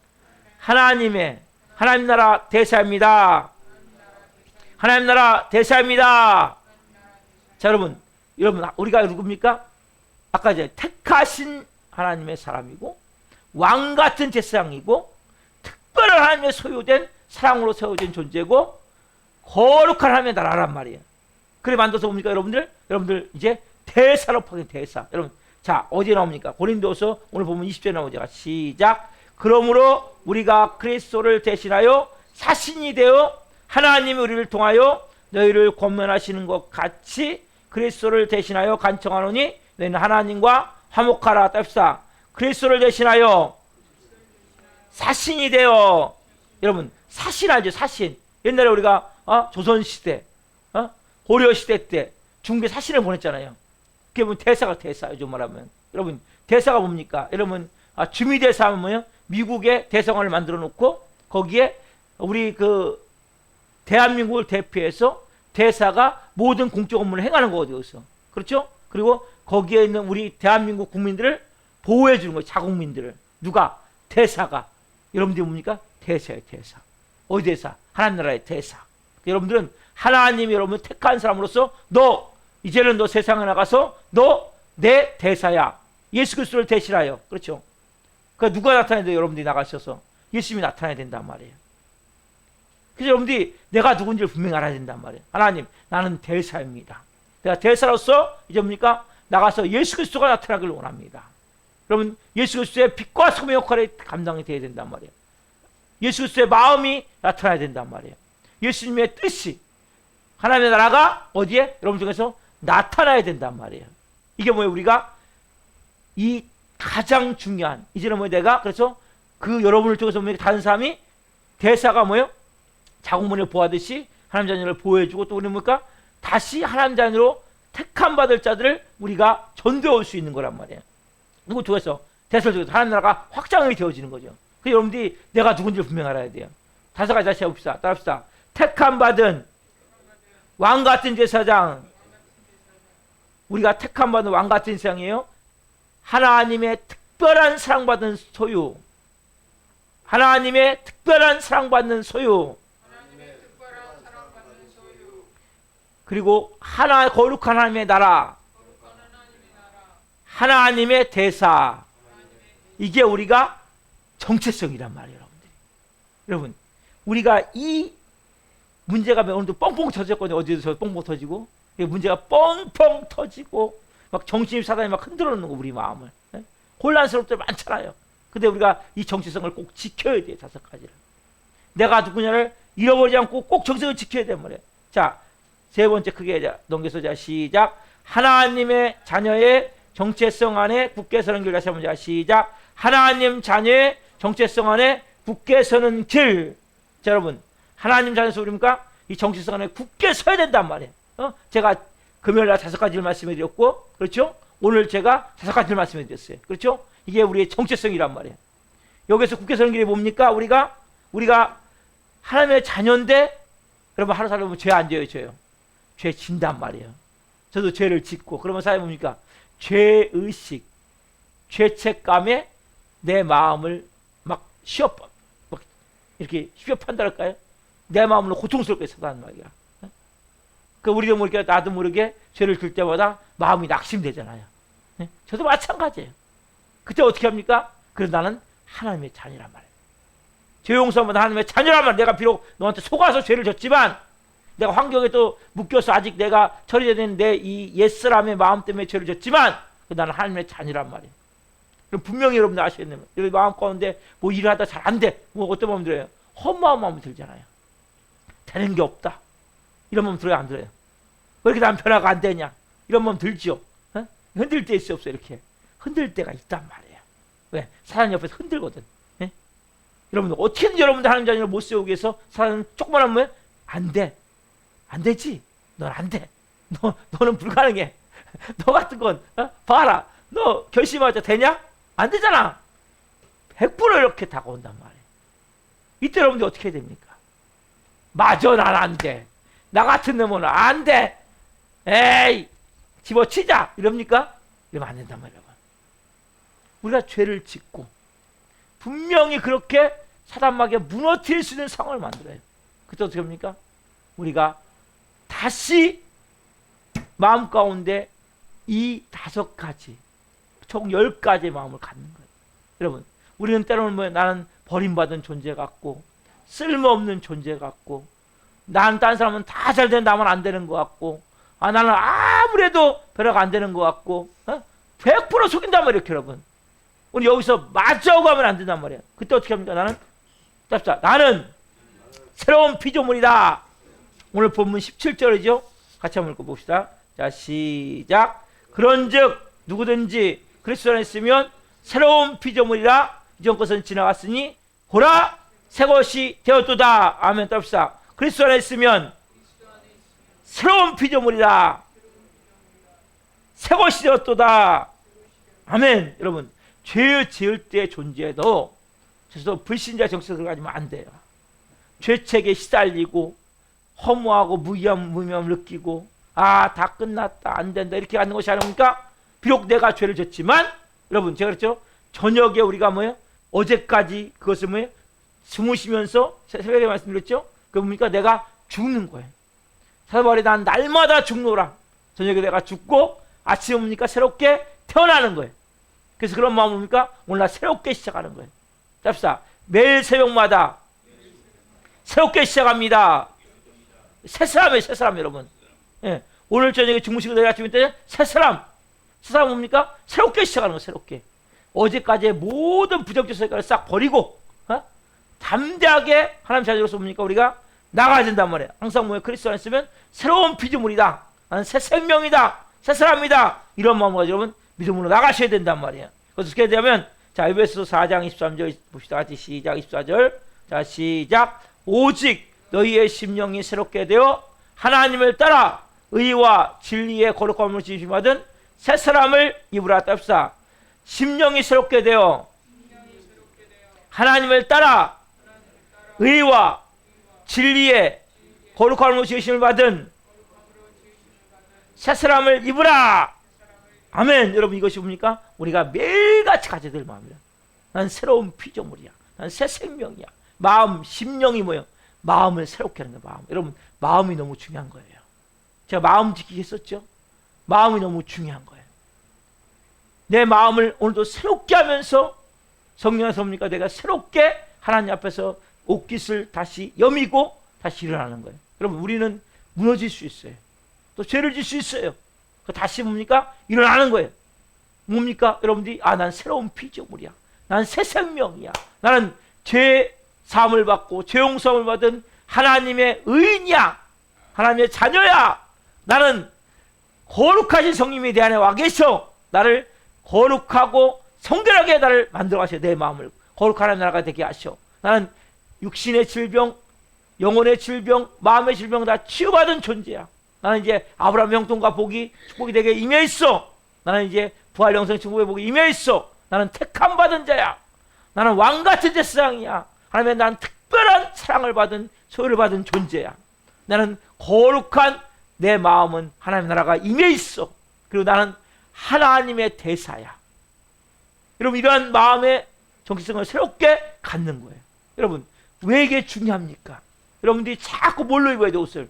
하나님 나라 대사입니다. 하나님 나라 대사입니다. 자, 여러분 우리가 누굽니까? 아까 이제 택하신 하나님의 사람이고 왕 같은 제사장이고 특별한 하나님의 소유된 사랑으로 세워진 존재고 거룩한 하나님의 나라란 말이에요. 그래 만들어서 뭡니까? 여러분들 이제 대사로 파긴 대사. 여러분 자 어디에 나옵니까? 고린도서 오늘 보면 20절에 나오죠. 시작. 그러므로 우리가 그리스도를 대신하여 사신이 되어 하나님이 우리를 통하여 너희를 권면하시는 것 같이 그리스도를 대신하여 간청하노니 너희는 하나님과 화목하라. 답시다. 그리스도를 대신하여 사신이 되어. 여러분 사신 알죠? 사신. 옛날에 우리가 조선시대 고려시대 때 중국에 사신을 보냈잖아요. 그게 뭐 대사가 대사. 요즘 말하면 여러분 대사가 뭡니까? 여러분 주미대사 하면 뭐예요? 미국의 대사관을 만들어 놓고 거기에 우리 그 대한민국을 대표해서 대사가 모든 공적 업무를 행하는 거거든요. 그렇죠? 그리고 거기에 있는 우리 대한민국 국민들을 보호해 주는 거예요. 자국민들을. 누가? 대사가. 여러분들이 뭡니까? 대사예요. 대사. 어디 대사? 하나님 나라의 대사. 여러분들은 하나님이 여러분을 택한 사람으로서 이제는 너 세상에 나가서 너 내 대사야. 예수 그리스도를 대신하여. 그렇죠? 그러니까 누가 나타나야 돼요? 여러분들이 나가셔서 예수님이 나타나야 된단 말이에요. 그래서 여러분들이 내가 누군지를 분명히 알아야 된단 말이에요. 하나님 나는 대사입니다. 내가 대사로서 이제 뭡니까? 나가서 예수 그리스도가 나타나기를 원합니다. 여러분, 예수 그리스도의 빛과 소금의 역할에 감당이 돼야 된단 말이에요. 예수 그리스도의 마음이 나타나야 된단 말이에요. 예수님의 뜻이, 하나님의 나라가 어디에? 여러분 중에서 나타나야 된단 말이에요. 이게 뭐예요? 우리가 이 가장 중요한, 이제는 뭐예요? 내가 그래서 그 여러분을 통해서 뭐 다른 사람이 대사가 뭐예요? 자국문을 보호하듯이 하나님 자녀를 보호해주고, 또 우리는 뭡니까? 다시 하나님 자녀로 택함 받을 자들을 우리가 전도해 올 수 있는 거란 말이에요. 누구 통해서? 대사를 통해서 하나님 나라가 확장이 되어지는 거죠. 그래서 여러분들이 내가 누군지를 분명히 알아야 돼요. 5가지 다시 해봅시다. 따라합시다. 택함 받은 왕 같은 제사장. 우리가 택함 받은 왕 같은 제사장이에요. 하나님의 특별한 사랑받은 소유. 하나님의 특별한 사랑받는 소유. 그리고 거룩한 하나님의 나라. 하나님의 대사. 이게 우리가 정체성이란 말이에요, 여러분들. 여러분, 우리가 이 문제가 오늘도 뻥뻥 터졌거든요. 어디서 뻥뻥 터지고, 문제가 뻥뻥 터지고, 막 정신이 사단이 막 흔들어 놓는 거, 우리 마음을. 혼란스러울 때 많잖아요. 근데 우리가 이 정체성을 꼭 지켜야 돼요, 5가지를. 내가 누구냐를 잃어버리지 않고 꼭 정체성을 지켜야 되는 말이에요. 자, 3번째 크게 넘겨서 자, 시작. 하나님의 자녀의 정체성 안에 굳게 서는 길. 다시 한번 자, 시작. 하나님 자녀의 정체성 안에 굳게 서는 길. 자, 여러분, 하나님 자녀에서 우리입니까? 이 정체성 안에 굳게 서야 된단 말이에요. 제가 금요일날 5가지를 말씀해 드렸고, 그렇죠? 오늘 제가 5가지를 말씀해 드렸어요. 그렇죠? 이게 우리의 정체성이란 말이에요. 여기서 굳게 서는 길이 뭡니까? 우리가 하나님의 자녀인데, 여러분, 하루 살다 보면 죄 안 져요, 죄요. 죄 진단 말이에요. 저도 죄를 짓고, 그러면 사람이 뭡니까? 죄의식, 죄책감에 내 마음을 막 이렇게 시험판달할까요? 내 마음으로 고통스럽게 사단 말이야. 그 우리도 모르게, 나도 모르게 죄를 질 때마다 마음이 낙심되잖아요. 저도 마찬가지예요. 그때 어떻게 합니까? 그래서 나는 하나님의 자녀란 말이에요. 죄 용서하면 하나님의 자녀란 말이에요. 내가 비록 너한테 속아서 죄를 졌지만, 내가 환경에 또 묶여서 아직 내가 처리해야 되는 내 이 옛사람의 마음 때문에 죄를 졌지만, 나는 하나님의 자녀란 말이에요. 그럼 분명히 여러분들 아셔야 됩니다. 여러분 마음 가운데 뭐 일을 하다 잘 안 돼. 뭐 어떤 마음 들어요? 헛마음 마음이 들잖아요. 되는 게 없다. 이런 마음 들어요, 안 들어요? 왜 이렇게 난 변화가 안 되냐? 이런 마음 들죠? 흔들 때 있어, 없어? 이렇게. 흔들 때가 있단 말이에요. 왜? 사단 옆에서 흔들거든. 여러분들, 어떻게든 여러분들 하나님 자녀를 못 세우기 위해서 사단은 조금만 하면 안 돼. 안 되지. 넌 안 돼. 너는 불가능해. 너 같은 건, 봐라. 너 결심하자. 되냐? 안 되잖아. 100% 이렇게 다가온단 말이에요. 이때 여러분들 어떻게 해야 됩니까? 맞아, 난 안 돼. 나 같은 놈은 안 돼. 에이, 집어치자. 이럽니까? 이러면 안 된단 말이에요. 우리가 죄를 짓고, 분명히 그렇게 사단막에 무너뜨릴 수 있는 상황을 만들어요. 그때 어떻게 합니까? 우리가 다시 마음 가운데 이 5가지, 총 10가지의 마음을 갖는 거예요. 여러분, 우리는 때로는 뭐예요? 나는 버림받은 존재 같고, 쓸모없는 존재 같고, 난 딴 사람은 다 잘 되는데 나만 안 되는 것 같고, 나는 아무래도 별로가 안 되는 것 같고, 100% 속인단 말이에요, 여러분. 우리 여기서 맞자고 하면 안 된단 말이에요. 그때 어떻게 합니까? 나는 새로운 피조물이다. 오늘 본문 17절이죠? 같이 한번 읽어봅시다. 자, 시작. 그런즉 누구든지 그리스도 안에 있으면 새로운 피조물이라. 이전 것은 지나갔으니 보라, 새 것이 되었도다. 아멘. 따릅시다. 그리스도 안에 있으면 새로운 피조물이라. 새 것이 되었도다. 아멘. 여러분, 죄 지을 때 존재도 저도 불신자 정체성을 가지면 안 돼요. 죄책에 시달리고 허무하고 무의미함을 느끼고, 다 끝났다, 안 된다, 이렇게 하는 것이 아닙니까? 비록 내가 죄를 졌지만, 여러분, 제가 그랬죠? 저녁에 우리가 뭐예요? 어제까지 그것을 뭐예요? 주무시면서 새벽에 말씀드렸죠? 그 뭡니까? 내가 죽는 거예요. 사도바울이 난 날마다 죽노라. 저녁에 내가 죽고 아침에 뭡니까? 새롭게 태어나는 거예요. 그래서 그런 마음을 뭡니까? 오늘 날 새롭게 시작하는 거예요. 잡시다. 매일 새벽마다 새롭게 시작합니다. 새 사람이에요, 새 사람 여러분. 예. 오늘 저녁에 주무시고 내일 아침에 때 새 사람 뭡니까? 새롭게 시작하는 거. 새롭게 어제까지의 모든 부정적 생각을 싹 버리고 담대하게 하나님 자녀로서 뭡니까? 우리가 나가야 된단 말이에요. 항상 뭐예요? 그리스도 안에 있으면 새로운 피조물이다. 나는 새 생명이다. 새 사람이다. 이런 마음을 가지고 여러분 믿음으로 나가셔야 된단 말이에요. 그래서 어떻게 되면 자, 에베소 4장 23절 봅시다. 같이 시작. 24절. 자, 시작. 오직 너희의 심령이 새롭게 되어 하나님을 따라 의와 진리의 거룩함을 지으심 받은 새 사람을 입으라. 떱사. 심령이 새롭게 되어 하나님을 따라 의와 진리의 거룩함을 지으심을 받은 새 사람을 입으라. 아멘. 여러분 이것이 뭡니까? 우리가 매일같이 가져야 될 마음이야. 난 새로운 피조물이야. 난 새 생명이야. 마음, 심령이 뭐예요? 마음을 새롭게 하는 거예요. 마음. 여러분 마음이 너무 중요한 거예요. 제가 마음 지키기 했었죠. 마음이 너무 중요한 거예요. 내 마음을 오늘도 새롭게 하면서 성령에서 뭡니까? 내가 새롭게 하나님 앞에서 옷깃을 다시 여미고 다시 일어나는 거예요. 여러분 우리는 무너질 수 있어요. 또 죄를 질 수 있어요. 다시 뭡니까? 일어나는 거예요. 뭡니까? 여러분들이 난 새로운 피조물이야. 난 새 생명이야. 나는 죄 사함을 받고 죄 용서함을 받은 하나님의 의인이야. 하나님의 자녀야. 나는 거룩하신 성님이 내 안에 와 계셔. 나를 거룩하고 성결하게 나를 만들어 가셔. 내 마음을 거룩한 나라가 되게 하셔. 나는 육신의 질병, 영혼의 질병, 마음의 질병 다 치유받은 존재야. 나는 이제 아브라함 형통과 복이 축복이 되게 임해 있어. 나는 이제 부활 영생 축복의 복이 임해 있어. 나는 택함 받은 자야. 나는 왕 같은 제사장이야. 하나님의 난 특별한 사랑을 받은 소유를 받은 존재야. 나는 거룩한 내 마음은 하나님의 나라가 임해 있어. 그리고 나는 하나님의 대사야. 여러분 이러한 마음의 정체성을 새롭게 갖는 거예요. 여러분 왜 이게 중요합니까? 여러분들이 자꾸 뭘로 입어야 돼? 옷을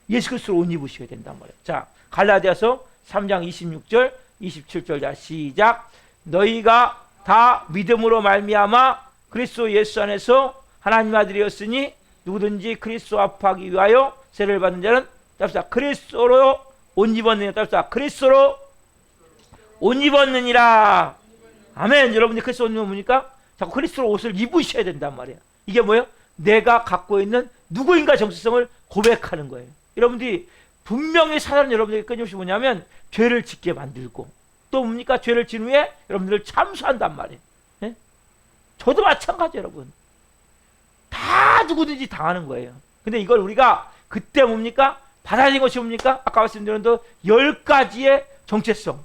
예수 그리스도로 옷 입으셔야 된단 말이에요. 자, 갈라디아서 3장 26절 27절. 자, 시작. 너희가 다 믿음으로 말미암아 그리스도 예수 안에서 하나님 아들이었으니 누구든지 그리스도 합하기 위하여 세례를 받은 자는 답사 그리스도로 옷 입었느니라. 답사 그리스도로 옷 입었느니라. 아멘. 여러분들 그리스도 옷 입으면 뭡니까? 자꾸 그리스도로 옷을 입으셔야 된단 말이에요. 이게 뭐예요? 내가 갖고 있는 누구인가 정체성을 고백하는 거예요. 여러분들이 분명히 사단은 여러분들에게 끊임없이 뭐냐면 죄를 짓게 만들고 또 뭡니까? 죄를 지은 후에 여러분들을 참수한단 말이에요. 예? 저도 마찬가지 여러분. 다 누구든지 당하는 거예요. 근데 이걸 우리가 그때 뭡니까? 받아들인 것이 뭡니까? 아까 말씀드린 대로 10가지의 정체성.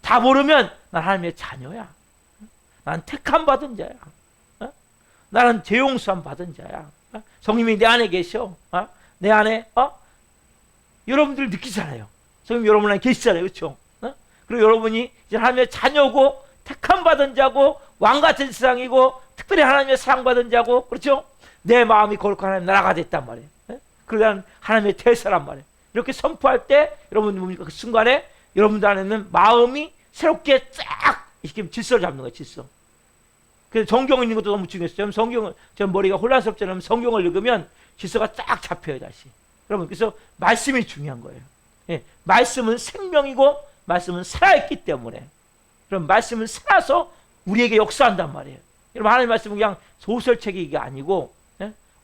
다 모르면 난 하나님의 자녀야. 난 택함 받은 자야. 나는 죄용서함 받은 자야. 성님이 내 안에 계셔. 내 안에 여러분들 느끼잖아요. 성님 여러분 안에 계시잖아요. 그렇죠? 그리고 여러분이 이제 하나님의 자녀고 택함 받은 자고 왕같은 세상이고 특별히 하나님의 사랑받은 자고 그렇죠? 내 마음이 거룩한 하나님 나라가 됐단 말이에요. 그리고 나는 하나님의 대사란 말이에요. 이렇게 선포할 때 여러분 뭡니까? 그 순간에 여러분들 안에는 마음이 새롭게 쫙 이렇게 질서를 잡는 거예요. 질서. 그래서 성경 읽는 것도 너무 중요했어요. 성경을 저 머리가 혼란스럽잖아요. 성경을 읽으면 질서가 쫙 잡혀요. 다시. 여러분 그래서 말씀이 중요한 거예요. 예, 말씀은 생명이고 말씀은 살아있기 때문에 그럼 말씀은 살아서 우리에게 역사한단 말이에요. 여러분 하나님 말씀은 그냥 소설책이 이게 아니고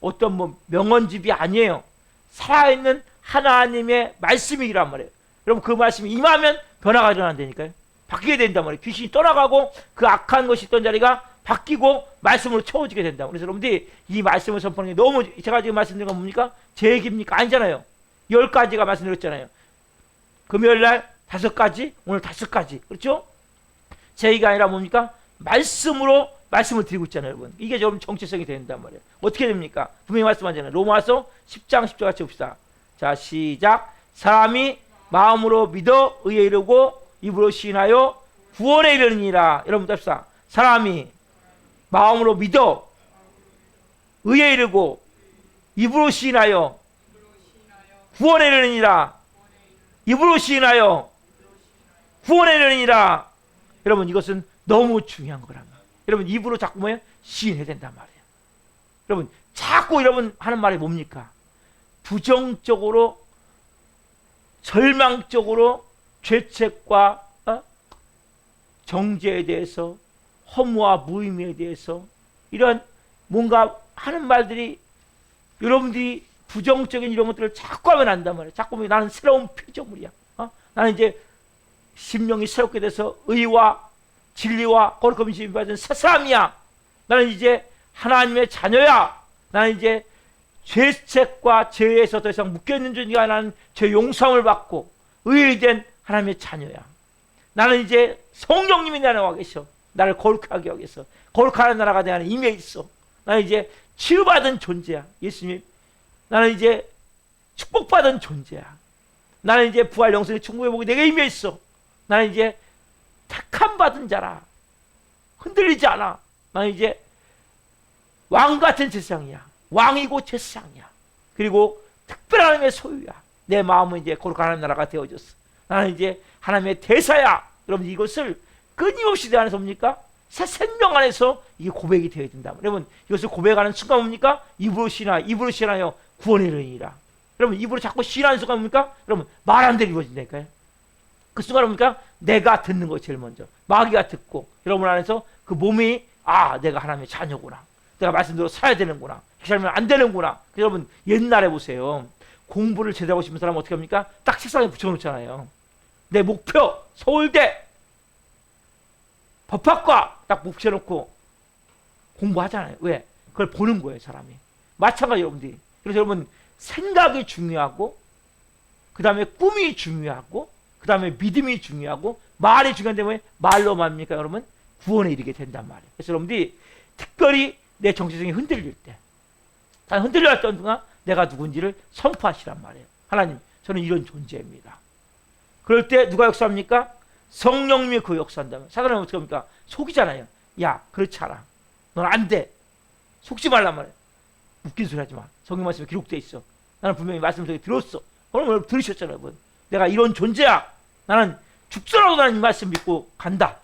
어떤 뭐 명언집이 아니에요. 살아있는 하나님의 말씀이란 말이에요. 여러분 그 말씀이 임하면 변화가 일어난다니까요. 바뀌게 된단 말이에요. 귀신이 떠나가고 그 악한 것이 있던 자리가 바뀌고 말씀으로 채워지게 된다. 그래서 여러분들이 이 말씀을 선포하는 게 너무 제가 지금 말씀드린 건 뭡니까? 제 얘기입니까? 아니잖아요. 10가지가 말씀드렸잖아요. 금요일날 5가지, 오늘 5가지. 그렇죠? 제 얘기가 아니라 뭡니까? 말씀으로 말씀을 드리고 있잖아요, 여러분. 이게 좀 정체성이 된단 말이에요. 어떻게 됩니까? 분명히 말씀하잖아요. 로마서 10장 10절 같이 봅시다. 자, 시작. 사람이 마음으로 믿어 의에 이르고 입으로 시인하여 구원에 이르느니라. 여러분 답시다. 사람이 마음으로 믿어 의에 이르고 입으로 시인하여 구원에 이르느니라. 입으로 시인하여 구원에 이르느니라. 여러분 이것은 너무 중요한 거랍니다. 여러분 입으로 자꾸 뭐예요? 시인해야 된단 말이에요. 여러분 자꾸 여러분 하는 말이 뭡니까? 부정적으로 절망적으로 죄책과 정죄에 대해서, 허무와 무의미에 대해서 이런 뭔가 하는 말들이, 여러분들이 부정적인 이런 것들을 자꾸 하면 안단 말이에요. 자꾸 하면 나는 새로운 피조물이야. 나는 이제 심령이 새롭게 돼서 의와 진리와 거룩함이 지음받은 새 사람이야. 나는 이제 하나님의 자녀야. 나는 이제 죄책과 죄에서 더 이상 묶여있는 존재가, 나는 죄 용서함을 받고 의된 하나님의 자녀야. 나는 이제 성령님이 내 안에 와 계셔. 나를 거룩하게 여기서 거룩한 나라가 내 안에 임해 있어. 나는 이제 치유받은 존재야. 예수님, 나는 이제 축복받은 존재야. 나는 이제 부활 영생의 충분의 복이 내게 임해 있어. 나는 이제 택함 받은 자라. 흔들리지 않아. 나는 이제 왕 같은 제사장이야. 왕이고 제사장이야. 그리고 특별한 하나님의 소유야. 내 마음은 이제 거룩한 하나님 나라가 되어졌어. 나는 이제 하나님의 대사야. 여러분, 이것을 끊임없이 내 안에서 뭡니까? 새 생명 안에서 이게 고백이 되어야 된다. 여러분, 이것을 고백하는 순간 뭡니까? 입으로 시인하여 구원에 이르니라. 여러분, 입으로 자꾸 시인하는 순간 뭡니까? 여러분, 말 안 되는 이루어진다니까요. 그 순간 뭡니까? 내가 듣는 거 제일 먼저. 마귀가 듣고 여러분 안에서 그 몸이, 내가 하나님의 자녀구나. 내가 말씀대로 살아야 되는구나. 그렇게 살면 안 되는구나. 여러분, 옛날에 보세요. 공부를 제대로 하고 싶은 사람은 어떻게 합니까? 딱 책상에 붙여놓잖아요. 내 목표, 서울대, 법학과 딱 붙여놓고 공부하잖아요. 왜? 그걸 보는 거예요, 사람이. 마찬가지 여러분들이. 그래서 여러분, 생각이 중요하고, 그 다음에 꿈이 중요하고, 그 다음에 믿음이 중요하고, 말이 중요한데 왜 말로 말입니까, 여러분? 구원에 이르게 된단 말이에요. 그래서 여러분들이 특별히 내 정체성이 흔들릴 때, 흔들려 할 동안 내가 누군지를 선포하시란 말이에요. 하나님, 저는 이런 존재입니다. 그럴 때 누가 역사합니까? 성령님이 그 역사한다면. 사단은 어떻게 합니까? 속이잖아요. 야, 그렇지 않아. 넌 안 돼. 속지 말란 말이에요. 웃긴 소리 하지 마. 성경 말씀에 기록되어 있어. 나는 분명히 말씀 속에 들었어. 여러분 들으셨잖아요, 여러분. 내가 이런 존재야. 나는 죽더라도 나는 이 말씀 믿고 간다.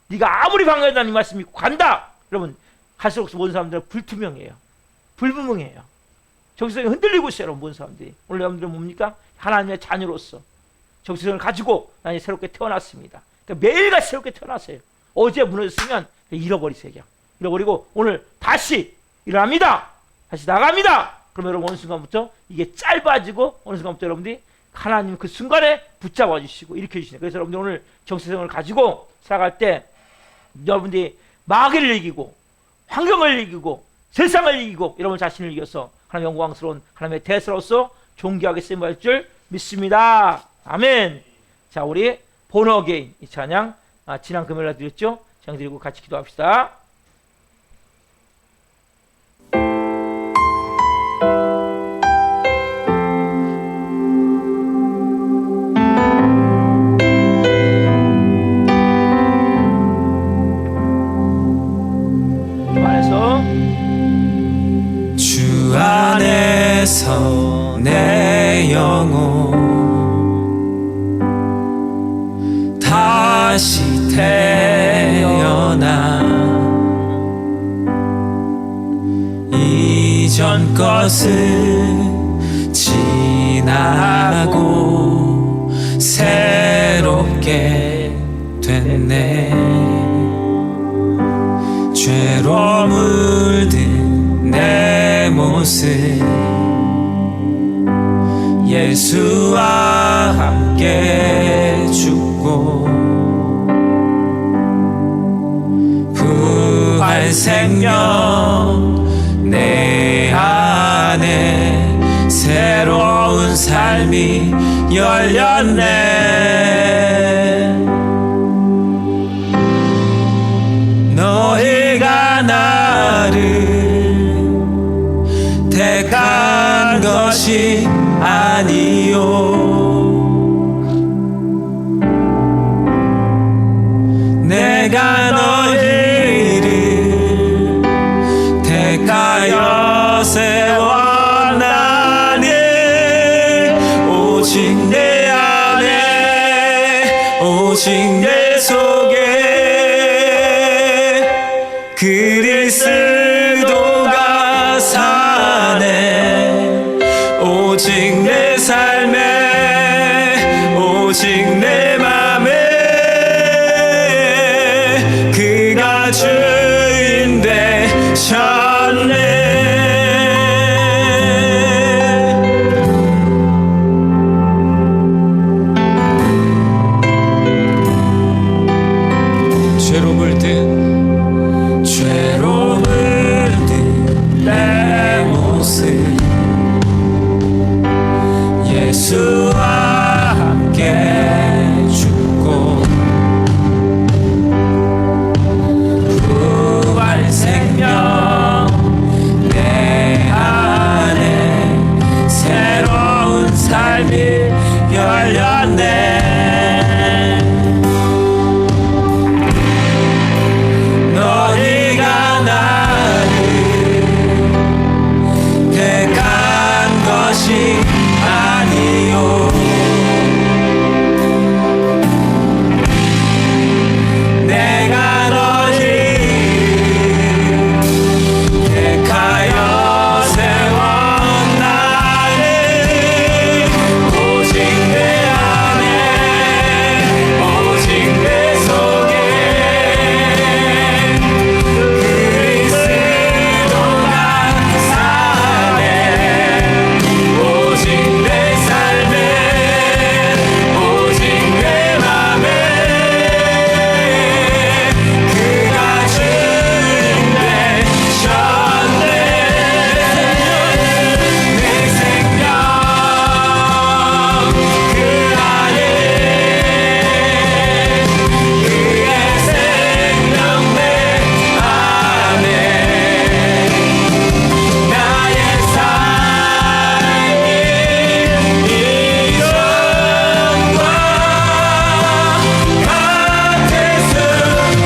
네가 아무리 방해해도 나는 이 말씀 믿고 간다. 여러분, 갈수록 모든 사람들은 불투명해요. 불분명해요. 정체성이 흔들리고 있어요, 여러분. 모든 사람들이. 오늘 여러분들은 뭡니까? 하나님의 자녀로서 정체성을 가지고 나는 새롭게 태어났습니다. 그러니까 매일같이 새롭게 태어났어요. 어제 무너졌으면 잃어버리세요. 그냥. 잃어버리고 오늘 다시 일어납니다. 다시 나갑니다. 그러면 여러분, 어느 순간부터 이게 짧아지고 어느 순간부터 여러분들이 하나님 그 순간에 붙잡아 주시고 일으켜 주시네요. 그래서 여러분들 오늘 정체성을 가지고 살아갈 때 여러분들이 마귀를 이기고 환경을 이기고 세상을 이기고 여러분 자신을 이겨서 하나님 영광스러운 하나님의 대사로서 존귀하게 쓰임받을 줄 믿습니다. 아멘. 자, 우리 born again 이 찬양 지난 금요일에 드렸죠? 찬양 드리고 같이 기도합시다. 주 안에서 내 영혼 다시 태어나 이전 것은 지나고 새롭게 됐네. 죄로 물든 내 모습 예수와 함께 죽고 부활 생명 내 안에 새로운 삶이 열렸네. 너희가 나를 택한 것이 아니요 내가 너희를 택하여 세워나니 오직 내 안에 오직 내 속에 그리스도가 사네. 오직 내 삶에 그가 주인 되셨네. 죄로 물든 내 모습 예수와 함께 죽고 부활 생명 내 안에 새로운 삶이 열렸네. 너희가 나를 택한 것이 아니요 내가 너희를 택하여 세웠나니 오직 내 안에 오직 내 속에 그리스도가 사네. 오직 내 삶에 오직 내 맘에 그가 주인 되셨네. 내 생명 그 안에 그의 생명 내 안에 나의 삶이 이전과 같을 수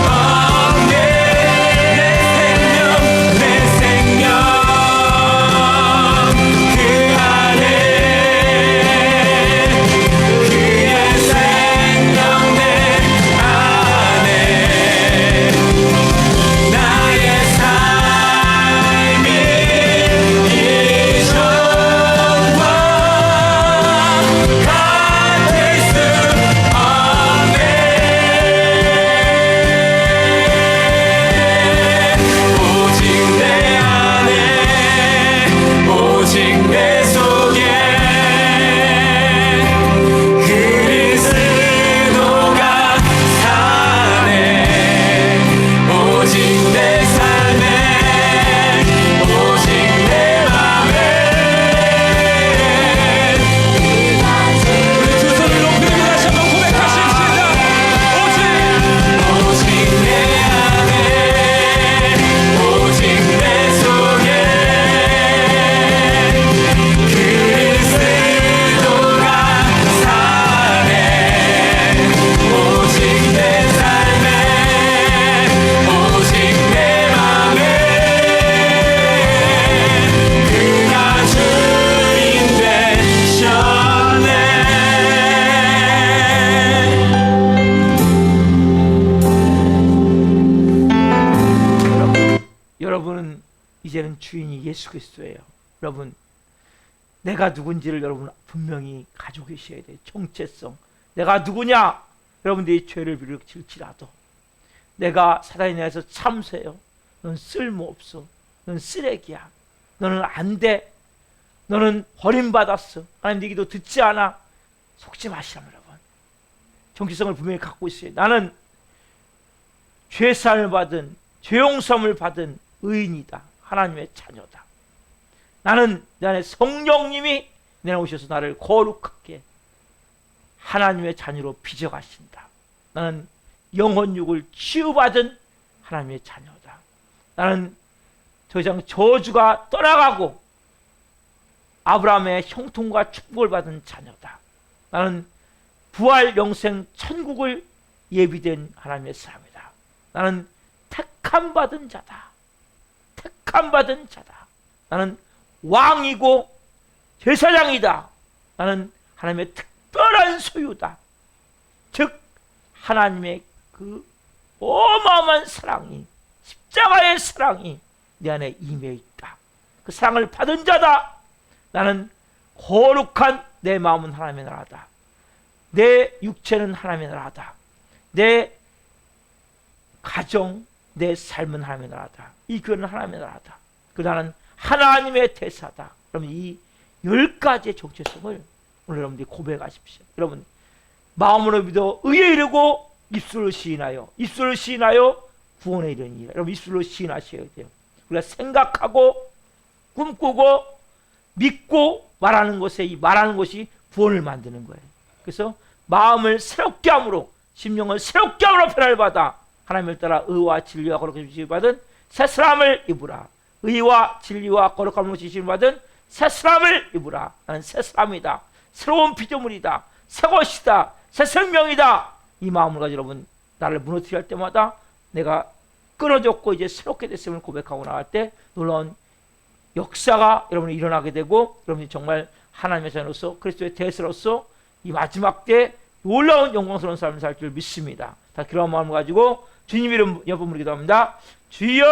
없네. 내 생명 그 안에 그의 생명 내 안에 나의 삶이 이전과 같을 수 없네. 오직 내 안에 오직 내 속에 그리스도가 사네. 오직 내 삶에 오직 내 맘에 우리 두 손을 높이 들고 다시 한번 고백하십시다. 오직 내 안에 오직 내 속에 그리스도가 사네. 오직 내 삶에 오직 내 맘에 그가 주인 되셨네. 여러분은 이제는 주인이 예수 그리스도예요. 여러분, 내가 누군지를 여러분 분명히 가지고 계셔야 돼요. 정체성. 내가 누구냐? 여러분들이 죄를 비를지라도 내가 사단에 대해서 참새요. 넌 쓸모없어. 넌 쓰레기야. 너는 안 돼. 너는 버림받았어. 하나님 네 기도 듣지 않아. 속지 마시라면 여러분. 정체성을 분명히 갖고 있어요. 나는 죄사함을 받은 죄용서함을 받은 의인이다. 하나님의 자녀다. 나는 내 안에 성령님이 내 안에 오셔서 나를 거룩하게 하나님의 자녀로 빚어가신다. 나는 영혼육을 치유받은 하나님의 자녀다. 나는 더 이상 저주가 떠나가고 아브라함의 형통과 축복을 받은 자녀다. 나는 부활 영생 천국을 예비된 하나님의 사람이다. 나는 택함 받은 자다. 택함 받은 자다. 나는 왕이고 제사장이다. 나는 하나님의 특별한 소유다. 즉 하나님의 그 어마어마한 사랑이, 십자가의 사랑이 내 안에 임해 있다. 그 사랑을 받은 자다. 나는 거룩한 내 마음은 하나님의 나라다. 내 육체는 하나님의 나라다. 내 가정, 내 삶은 하나님의 나라다. 이 교회는 하나님의 나라다. 그 나는 하나님의 대사다. 여러분 이 10가지의 정체성을 오늘 여러분들이 고백하십시오. 여러분 마음으로 믿어 의에 이르고 입술로 시인하여 구원에 이르니라. 여러분 입술로 시인하셔야 돼요. 우리가 생각하고 꿈꾸고 믿고 말하는 것에 이 말하는 것이 구원을 만드는 거예요. 그래서 마음을 새롭게 함으로 심령을 새롭게 함으로 변화를 받아 하나님을 따라 의와 진리와 거룩함을 주시기 받은 새 사람을 입으라. 의와 진리와 거룩함을 주시기 받은 새 사람을 입으라. 나는 새 사람이다. 새로운 피조물이다. 새 것이다. 새 생명이다. 이 마음을 가지고 여러분 나를 무너뜨려 할 때마다 내가 끊어졌고 이제 새롭게 됐음을 고백하고 나갈 때 놀라운 역사가 여러분이 일어나게 되고 여러분이 정말 하나님의 자녀로서 그리스도의 대세로서 이 마지막 때 놀라운 영광스러운 삶을 살 줄 믿습니다. 다 그런 마음을 가지고 주님 이름 여러분 기도합니다. 주여